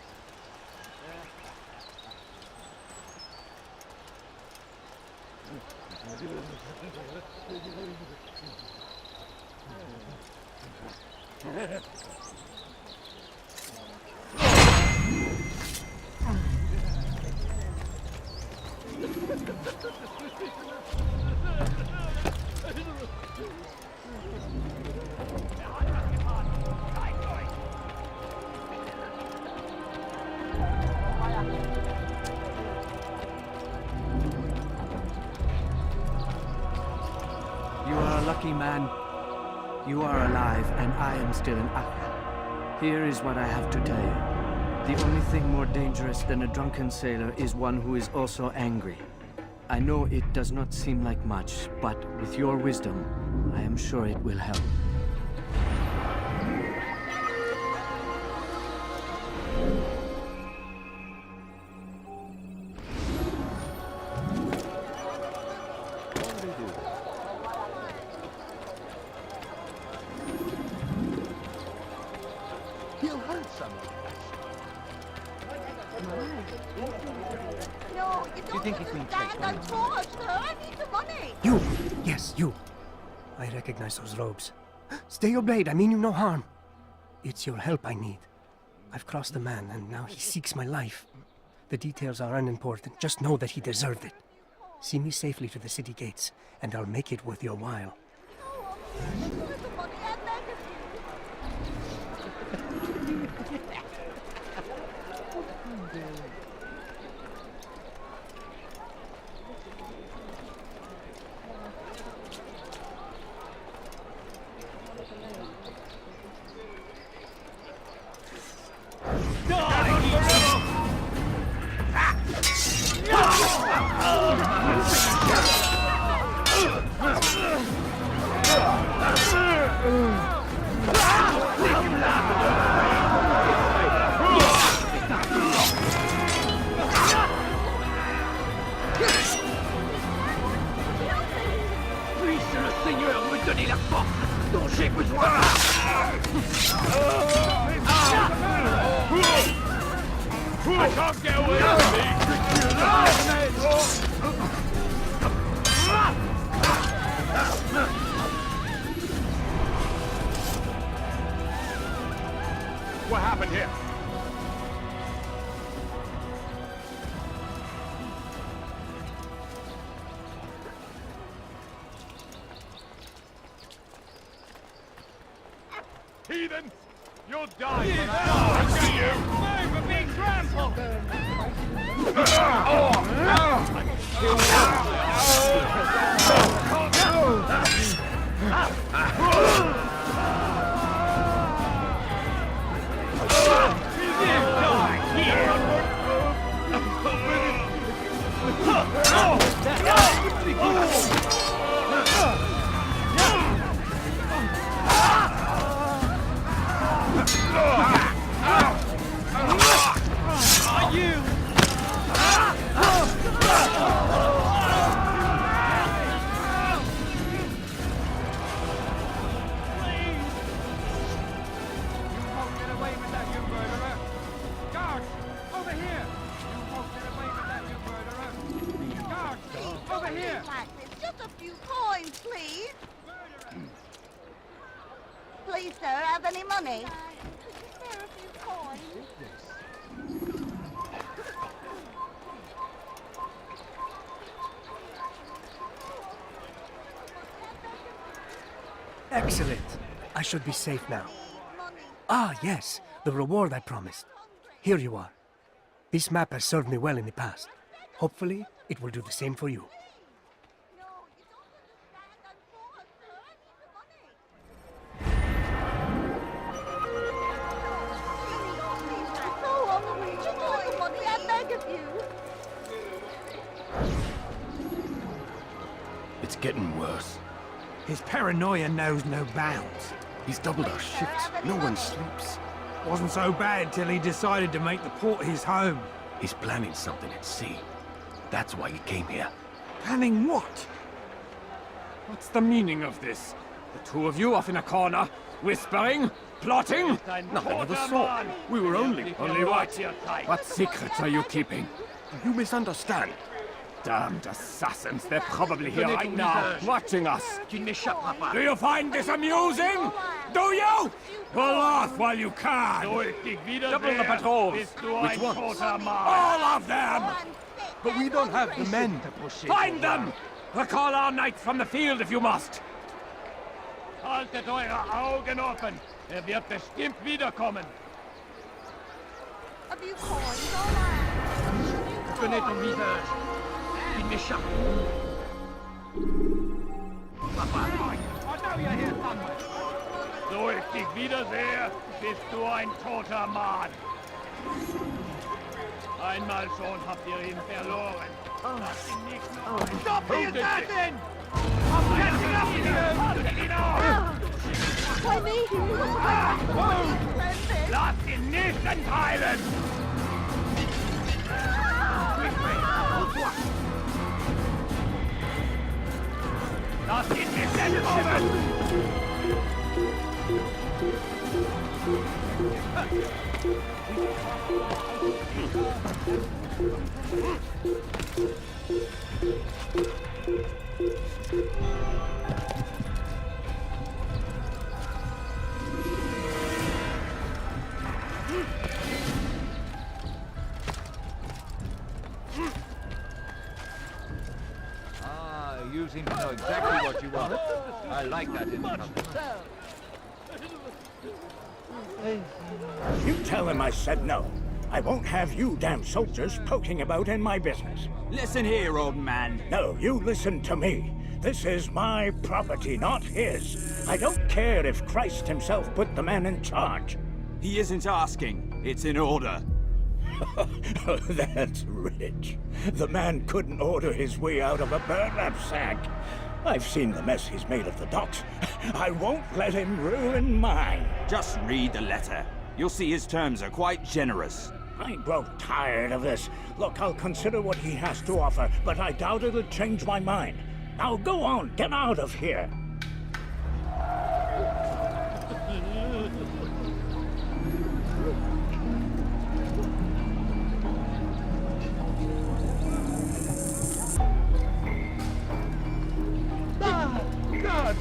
Speaker 16: You are a lucky man. You are alive, and I am still in Acre. Here is what I have to tell you. The only thing more dangerous than a drunken sailor is one who is also angry. I know it does not seem like much, but with your wisdom, I am sure it will help.
Speaker 6: He'll hold some.
Speaker 1: No, you
Speaker 6: Do you think he's been chased?
Speaker 1: I'm poor, sir. I need the money.
Speaker 9: You! Yes, you. I recognize those robes. Stay your blade, I mean you no harm. It's your help I need. I've crossed a man, and now he seeks my life. The details are unimportant. Just know that he deserved it. See me safely to the city gates, and I'll make it worth your while.
Speaker 6: Puisse le Seigneur me donner la force dont j'ai besoin. I can't get away from
Speaker 3: What happened here?
Speaker 6: Heathen! You'll die for that! I see you! Move, we're being trampled!
Speaker 1: Just a few coins, please. Please, sir, have any money? Spare a few coins.
Speaker 9: Excellent. I should be safe now. Ah, yes, the reward I promised. Here you are. This map has served me well in the past. Hopefully, it will do the same for you.
Speaker 10: It's getting worse. His paranoia knows no bounds.
Speaker 4: He's doubled our shifts. No one sleeps.
Speaker 10: Wasn't so bad till he decided to make the port his home.
Speaker 4: He's planning something at sea. That's why he came here.
Speaker 10: Planning what?
Speaker 15: What's the meaning of this? The two of you off in a corner, whispering, plotting?
Speaker 4: Nothing of the sort. We were only...
Speaker 15: Only what? What secrets are you keeping?
Speaker 4: You misunderstand.
Speaker 15: Damned assassins, they're probably here right now, watching us. Do you find this amusing? Do you? Well, laugh while you can. Double the patrols.
Speaker 4: Which ones?
Speaker 15: All of them!
Speaker 4: But we don't have the men.
Speaker 15: Find them! Recall our knights from the field if you must. Haltet eure Augen offen. Wird bestimmt wiederkommen.
Speaker 1: A few coins, all right.
Speaker 6: Tenez ton visage. Il m'échappe. Papa.
Speaker 15: dich wiedersehe, bist du ein toter Mann. Einmal schon habt ihr ihn verloren. Lasst ihn nicht noch... Stop the assassin! I'm catching up with you! Get off!
Speaker 1: Why me?
Speaker 15: Lasst ihn nicht entheilen! Lasst ihn nicht entkommen!
Speaker 6: You seem to know exactly what you want. I like that in
Speaker 17: You tell him I said no. I won't have you damn soldiers poking about in my business.
Speaker 18: Listen here, old man.
Speaker 17: No, you listen to me. This is my property, not his. I don't care if Christ himself put the man in charge.
Speaker 18: He isn't asking. It's in order.
Speaker 17: That's rich. The man couldn't order his way out of a burlap sack. I've seen the mess he's made of the docks. I won't let him ruin mine.
Speaker 18: Just read the letter. You'll see his terms are quite generous.
Speaker 17: I grow tired of this. Look, I'll consider what he has to offer, but I doubt it'll change my mind. Now go on, get out of here.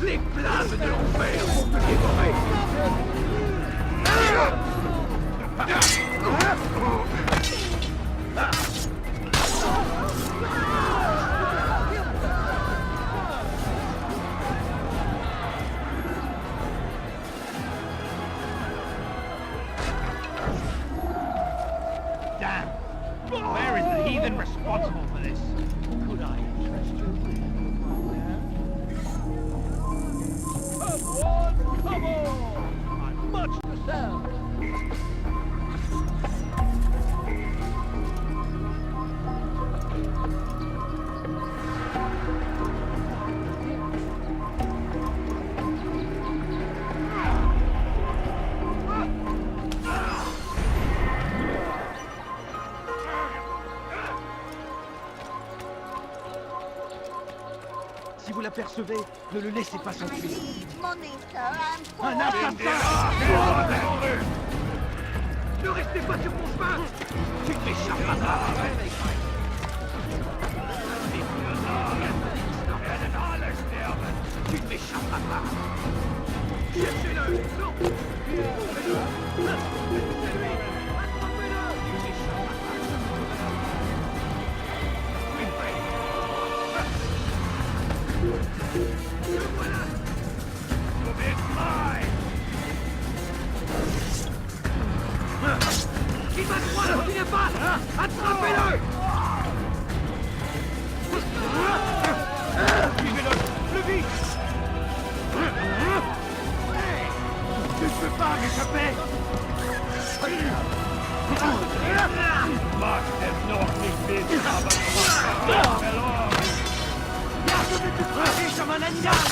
Speaker 6: Les flammes de l'enfer vont te dévorer!
Speaker 15: Damn! Where is the heathen responsible for this? Could I trust you? Come on! I've much to sell!
Speaker 6: Si vous l'apercevez, ne le laissez pas s'enfuir.
Speaker 1: Un
Speaker 6: assassin! Ne restez pas sur mon chemin! Tu ne m'échapperas pas! Tu ne m'échapperas pas! Cherchez-le! Non! Trouvez-le! Il va droit, il est pas! Attrapez-le! Suivez-le! Plus vite! Tu ne peux pas m'échapper!
Speaker 15: Mach es noch nicht mit, aber verloren!
Speaker 6: Ja, du bist gefragt, schon mal ein Jahr!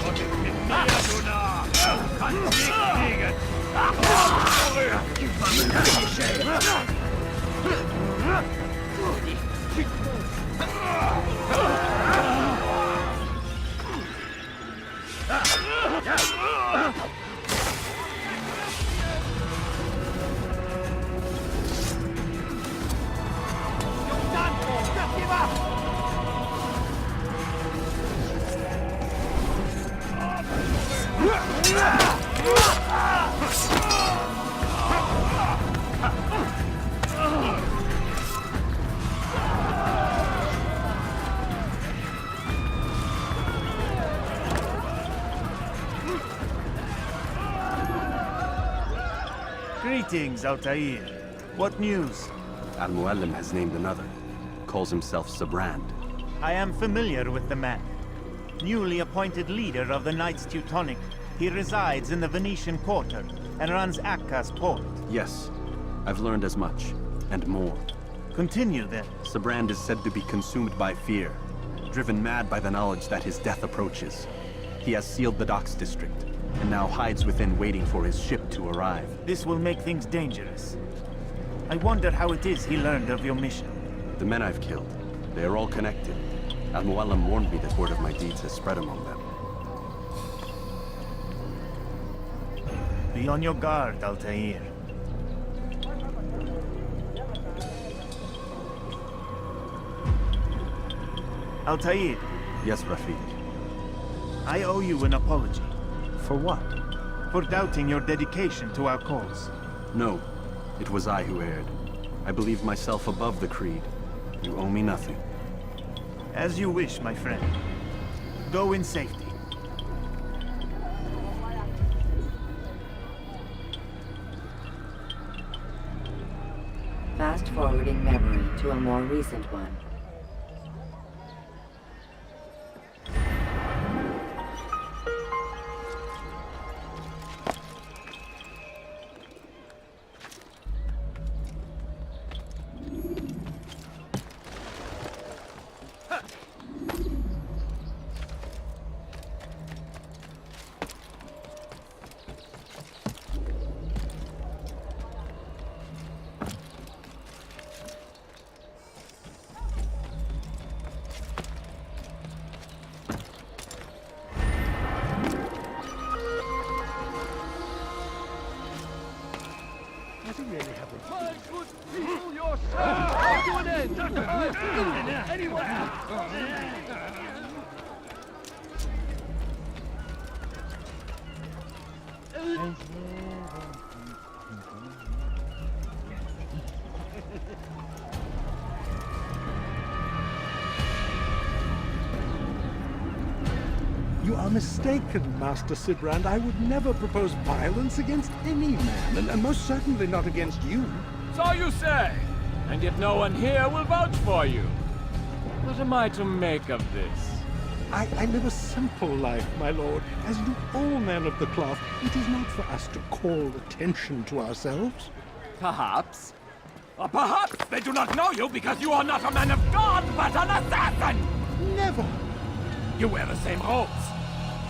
Speaker 15: Und ich bin mir, du Narr! Kannst nicht fliegen!
Speaker 6: Tu vas me lâcher!
Speaker 4: Greetings, Altair. What news? Al-Muallim has named another. Calls himself Sibrand.
Speaker 19: I am familiar with the man. newly appointed leader of the Knights Teutonic. He resides in the Venetian Quarter and runs Acre's port.
Speaker 4: Yes, I've learned as much, and more.
Speaker 19: Continue then.
Speaker 4: Sibrand is said to be consumed by fear, driven mad by the knowledge that his death approaches. He has sealed the docks district, and now hides within waiting for his ship to arrive.
Speaker 19: This will make things dangerous. I wonder how it is he learned of your mission.
Speaker 4: The men I've killed, they are all connected. Al-Mualim warned me that word of my deeds has spread among them.
Speaker 19: Be on your guard, Altair. Altair.
Speaker 4: Yes, Rafiq.
Speaker 19: I owe you an apology.
Speaker 4: For what?
Speaker 19: For doubting your dedication to our cause.
Speaker 4: No, it was I who erred. I believe myself above the creed. You owe me nothing.
Speaker 19: As you wish, my friend. Go in safety.
Speaker 2: Fast-forwarding memory to a more recent one.
Speaker 6: My good people, your service comes to an end! Anyone?
Speaker 17: You are mistaken, Master Sibrand. I would never propose violence against any man, and most certainly not against you.
Speaker 15: So you say, and yet no one here will vouch for you. What am I to make of this?
Speaker 17: I live a simple life, my lord, as do all men of the cloth. It is not for us to call attention to ourselves.
Speaker 15: Perhaps. Or perhaps they do not know you because you are not a man of God, but an assassin!
Speaker 17: Never!
Speaker 15: You wear the same robes.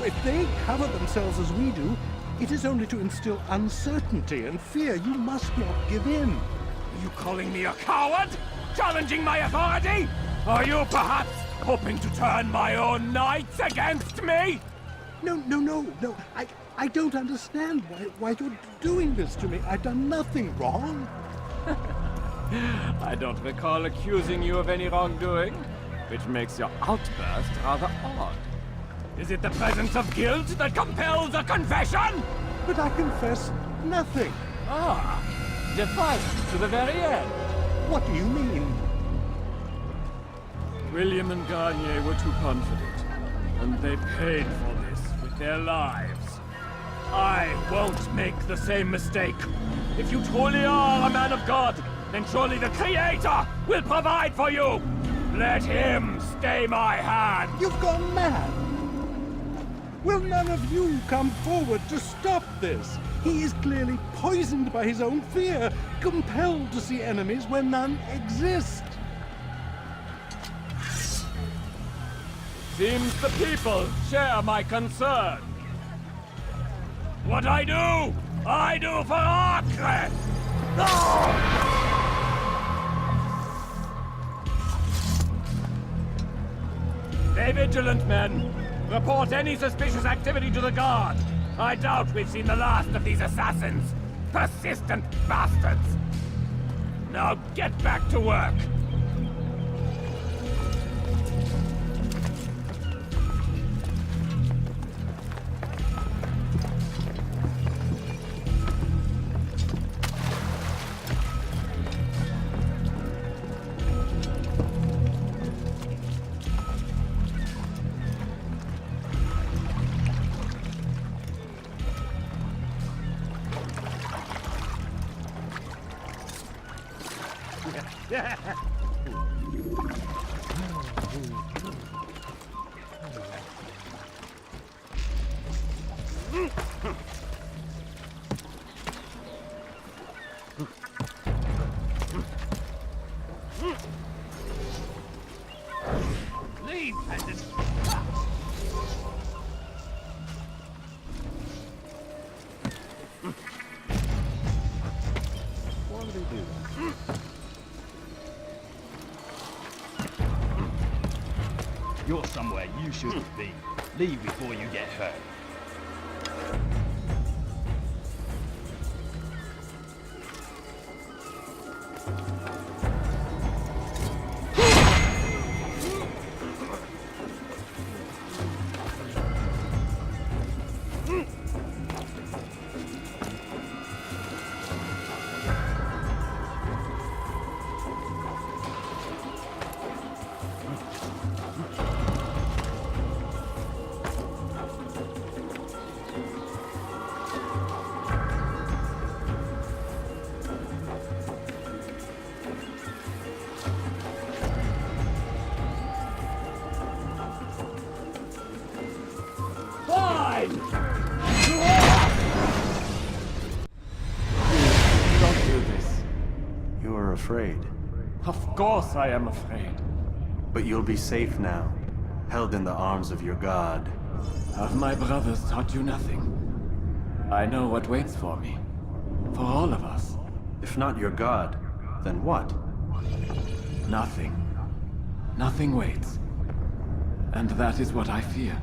Speaker 17: If they cover themselves as we do, it is only to instill uncertainty and fear. You must not give in.
Speaker 15: Are you calling me a coward? Challenging my authority? Are you perhaps hoping to turn my own knights against me?
Speaker 17: No. I don't understand why you're doing this to me. I've done nothing wrong.
Speaker 15: I don't recall accusing you of any wrongdoing, which makes your outburst rather odd. Is it the presence of guilt that compels a confession?
Speaker 17: But I confess nothing.
Speaker 15: Ah, defiant to the very end.
Speaker 17: What do you mean?
Speaker 15: William and Garnier were too confident, and they paid for this with their lives. I won't make the same mistake. If you truly are a man of God, then surely the Creator will provide for you. Let him stay my hand.
Speaker 17: You've gone mad. Will none of you come forward to stop this? He is clearly poisoned by his own fear, compelled to see enemies where none exist.
Speaker 15: Seems the people share my concern. What I do for Acre! Stay vigilant, men. Report any suspicious activity to the guard. I doubt we've seen the last of these assassins. Persistent bastards. Now get back to work.
Speaker 19: somewhere you shouldn't be. Leave before you get hurt.
Speaker 20: Don't do this.
Speaker 4: You are afraid.
Speaker 20: Of course I am afraid.
Speaker 4: But you'll be safe now, held in the arms of your god.
Speaker 20: Have my brothers taught you nothing? I know what waits for me. For all of us.
Speaker 4: If not your god, then what?
Speaker 20: Nothing. Nothing waits. And that is what I fear.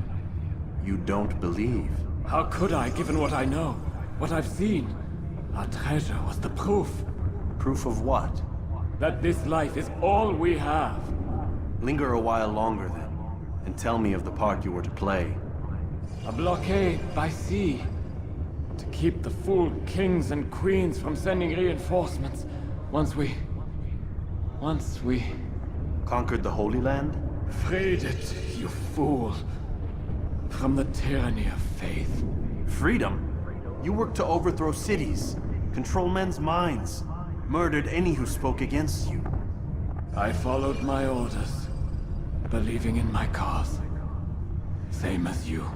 Speaker 4: You don't believe.
Speaker 20: How could I, given what I know? What I've seen? Our treasure was the proof.
Speaker 4: Proof of what?
Speaker 20: That this life is all we have.
Speaker 4: Linger a while longer then, and tell me of the part you were to play.
Speaker 20: A blockade by sea. To keep the fool kings and queens from sending reinforcements. Once we...
Speaker 4: Conquered the Holy Land?
Speaker 20: Freed it, you fool. From the tyranny of faith.
Speaker 4: Freedom? You worked to overthrow cities, control men's minds, murdered any who spoke against you.
Speaker 20: I followed my orders, believing in my cause. Same as you.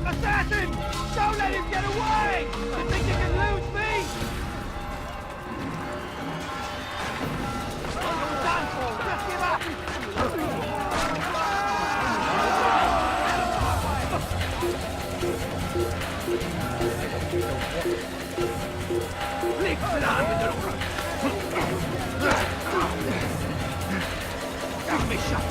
Speaker 6: Assassin! Don't let him get away! You think you can lose me? Oh, you're done for! Just give up! Leg klar med drogen! Got me shot!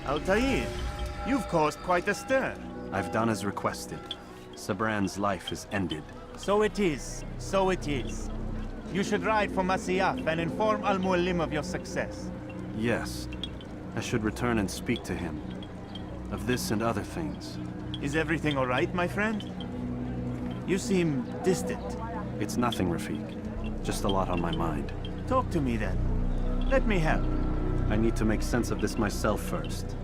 Speaker 19: Altair, you've caused quite a stir.
Speaker 4: I've done as requested. Sibrand's life is ended.
Speaker 19: So it is. So it is. You should ride for Masyaf and inform Al-Mualim of your success.
Speaker 4: Yes. I should return and speak to him. Of this and other things.
Speaker 19: Is everything all right, my friend? You seem distant.
Speaker 4: It's nothing, Rafik. Just a lot on my mind.
Speaker 19: Talk to me then. Let me help.
Speaker 4: I need to make sense of this myself first.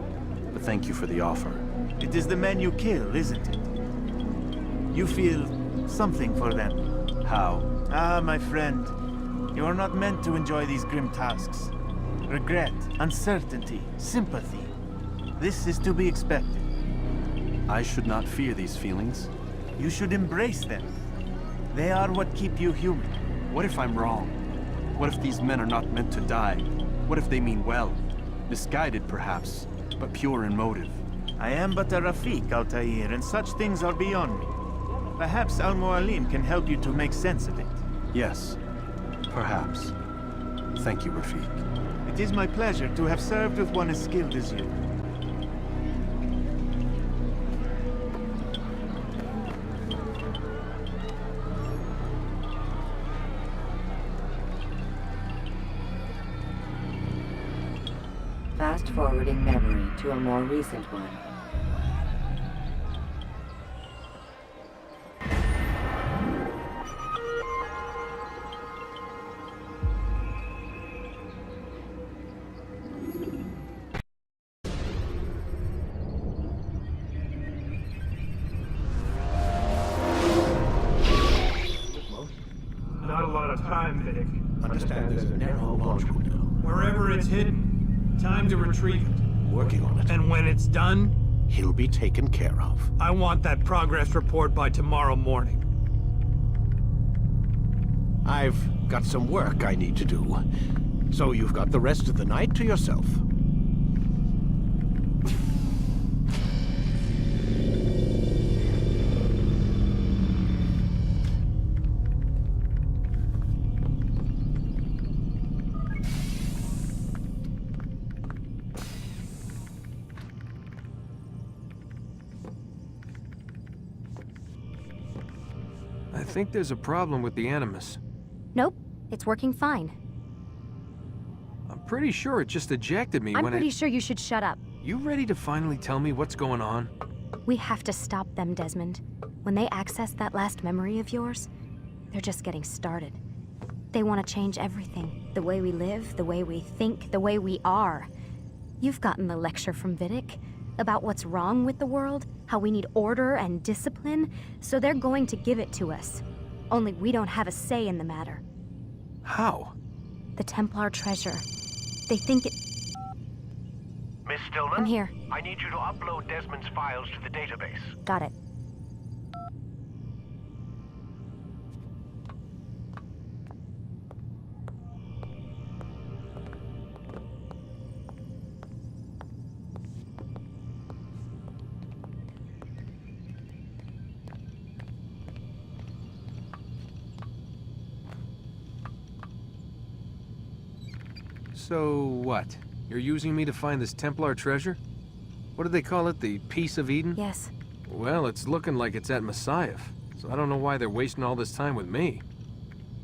Speaker 4: But thank you for the offer.
Speaker 19: It is the men you kill, isn't it? You feel something for them.
Speaker 4: How?
Speaker 19: Ah, my friend. You are not meant to enjoy these grim tasks. Regret, uncertainty, sympathy. This is to be expected.
Speaker 4: I should not fear these feelings.
Speaker 19: You should embrace them. They are what keep you human.
Speaker 4: What if I'm wrong? What if these men are not meant to die? What if they mean well? Misguided, perhaps, but pure in motive.
Speaker 19: I am but a Rafiq, Altair, and such things are beyond me. Perhaps Al-Mualim can help you to make sense of it.
Speaker 4: Yes, perhaps. Thank you, Rafiq.
Speaker 19: It is my pleasure to have served with one as skilled as you.
Speaker 2: Fast-forwarding memory to a more recent one.
Speaker 21: Not a lot of time, Vidic. Understand there's a narrow launch window. Wherever it's hidden, time to retrieve it.
Speaker 5: Working on it.
Speaker 21: And when it's done,
Speaker 5: He'll be taken care of.
Speaker 21: I want that progress report by tomorrow morning.
Speaker 5: I've got some work I need to do. So you've got the rest of the night to yourself.
Speaker 22: I think there's a problem with the Animus.
Speaker 23: Nope, it's working fine.
Speaker 22: I'm pretty sure it just ejected me
Speaker 23: I'm
Speaker 22: when
Speaker 23: pretty sure you should shut up.
Speaker 22: You ready to finally tell me what's going on?
Speaker 23: We have to stop them, Desmond. When they access that last memory of yours, they're just getting started. They want to change everything. The way we live, the way we think, the way we are. You've gotten the lecture from Vidic about what's wrong with the world, how we need order and discipline, so they're going to give it to us. Only we don't have a say in the matter.
Speaker 22: How?
Speaker 23: The Templar treasure. They think it...
Speaker 24: Miss Stillman?
Speaker 23: I'm here.
Speaker 24: I need you to upload Desmond's files to the database.
Speaker 23: Got it.
Speaker 22: So what? You're using me to find this Templar treasure? What do they call it, the Piece of Eden?
Speaker 23: Yes.
Speaker 22: Well, it's looking like it's at Messiah, so I don't know why they're wasting all this time with me.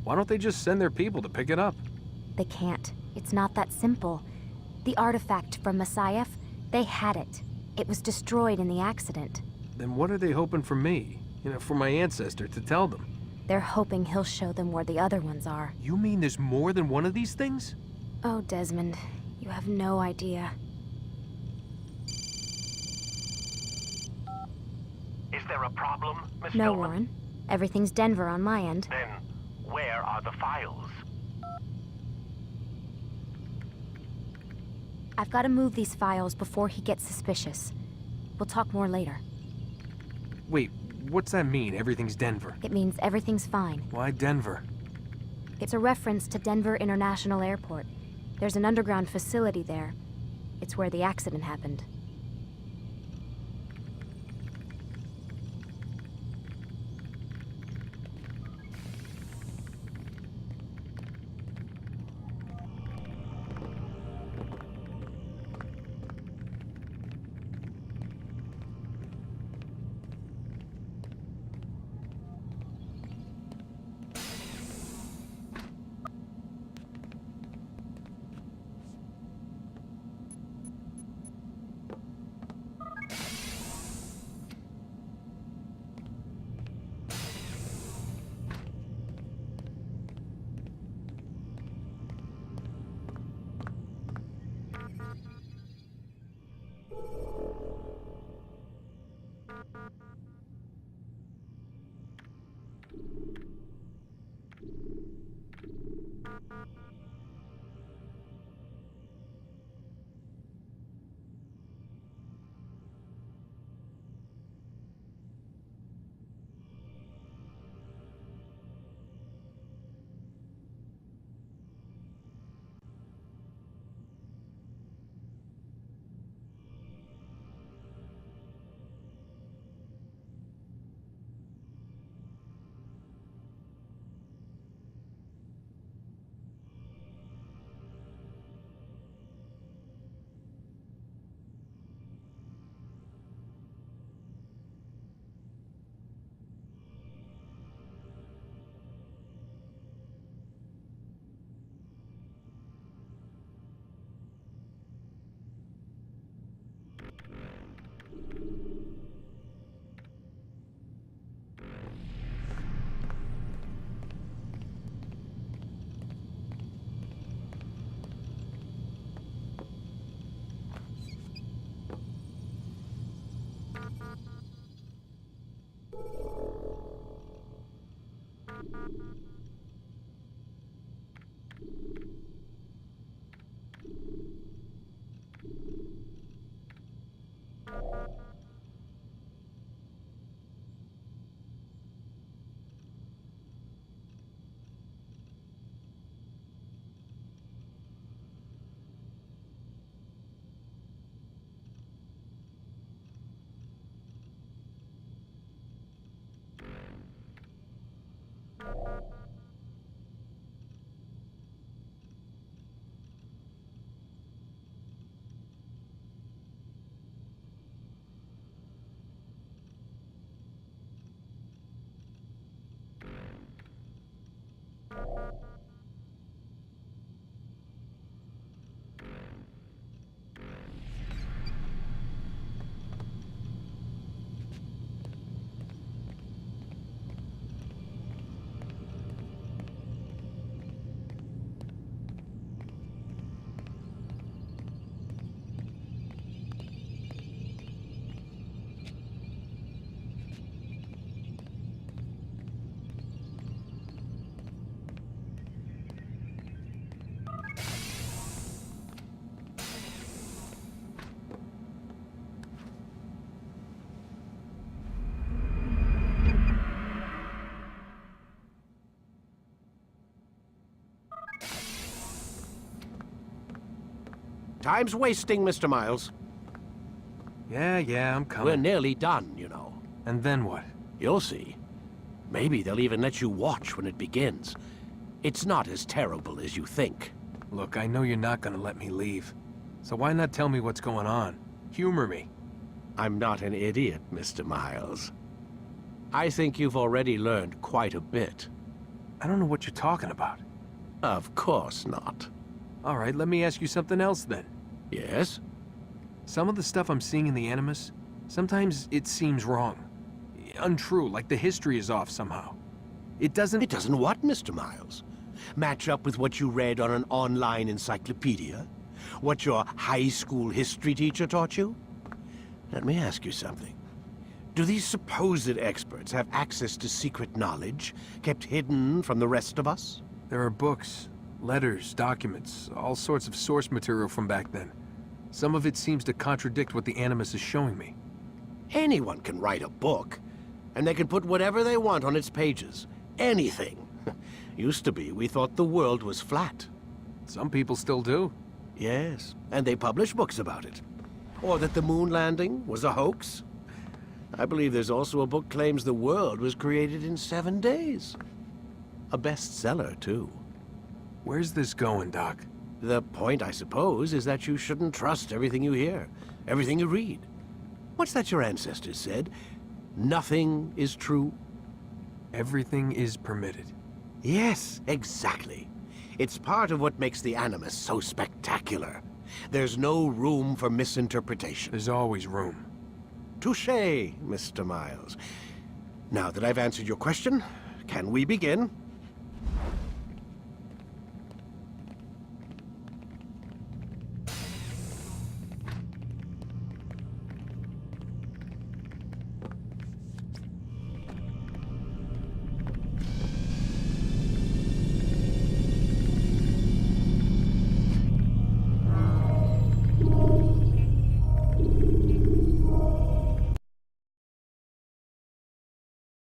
Speaker 22: Why don't they just send their people to pick it up?
Speaker 23: They can't. It's not that simple. The artifact from Messiah, they had it. It was destroyed in the accident.
Speaker 22: Then what are they hoping for me? You know, for my ancestor to tell them?
Speaker 23: They're hoping he'll show them where the other ones are.
Speaker 22: You mean there's more than one of these things?
Speaker 23: Oh, Desmond, you have no idea.
Speaker 24: Is there a problem, Miss
Speaker 23: No,
Speaker 24: Stillman?
Speaker 23: Warren. Everything's Denver on my end.
Speaker 24: Then, where are the files?
Speaker 23: I've got to move these files before he gets suspicious. We'll talk more later.
Speaker 22: Wait, what's that mean, everything's Denver?
Speaker 23: It means everything's fine.
Speaker 22: Why Denver?
Speaker 23: It's a reference to Denver International Airport. There's an underground facility there. It's where the accident happened.
Speaker 7: Time's wasting, Mr. Miles.
Speaker 22: Yeah, I'm coming.
Speaker 7: We're nearly done, you know.
Speaker 22: And then what?
Speaker 7: You'll see. Maybe they'll even let you watch when it begins. It's not as terrible as you think.
Speaker 22: Look, I know you're not gonna let me leave. So why not tell me what's going on? Humor me.
Speaker 7: I'm not an idiot, Mr. Miles. I think you've already learned quite a bit.
Speaker 22: I don't know what you're talking about.
Speaker 7: Of course not.
Speaker 22: All right, let me ask you something else then.
Speaker 7: Yes?
Speaker 22: Some of the stuff I'm seeing in the Animus, sometimes it seems wrong. Untrue, like the history is off somehow. It doesn't...
Speaker 7: It doesn't what, Mr. Miles? Match up with what you read on an online encyclopedia? What your high school history teacher taught you? Let me ask you something. Do these supposed experts have access to secret knowledge kept hidden from the rest of us?
Speaker 22: There are books, letters, documents, all sorts of source material from back then. Some of it seems to contradict what the Animus is showing me.
Speaker 7: Anyone can write a book, and they can put whatever they want on its pages. Anything. Used to be, we thought the world was flat.
Speaker 22: Some people still do.
Speaker 7: Yes, and they publish books about it. Or that the moon landing was a hoax. I believe there's also a book claims the world was created in 7 days. A bestseller, too.
Speaker 22: Where's this going, Doc?
Speaker 7: The point, I suppose, is that you shouldn't trust everything you hear, everything you read. What's that your ancestors said? Nothing is true?
Speaker 22: Everything is permitted.
Speaker 7: Yes, exactly. It's part of what makes the Animus so spectacular. There's no room for misinterpretation.
Speaker 22: There's always room.
Speaker 7: Touché, Mr. Miles. Now that I've answered your question, can we begin?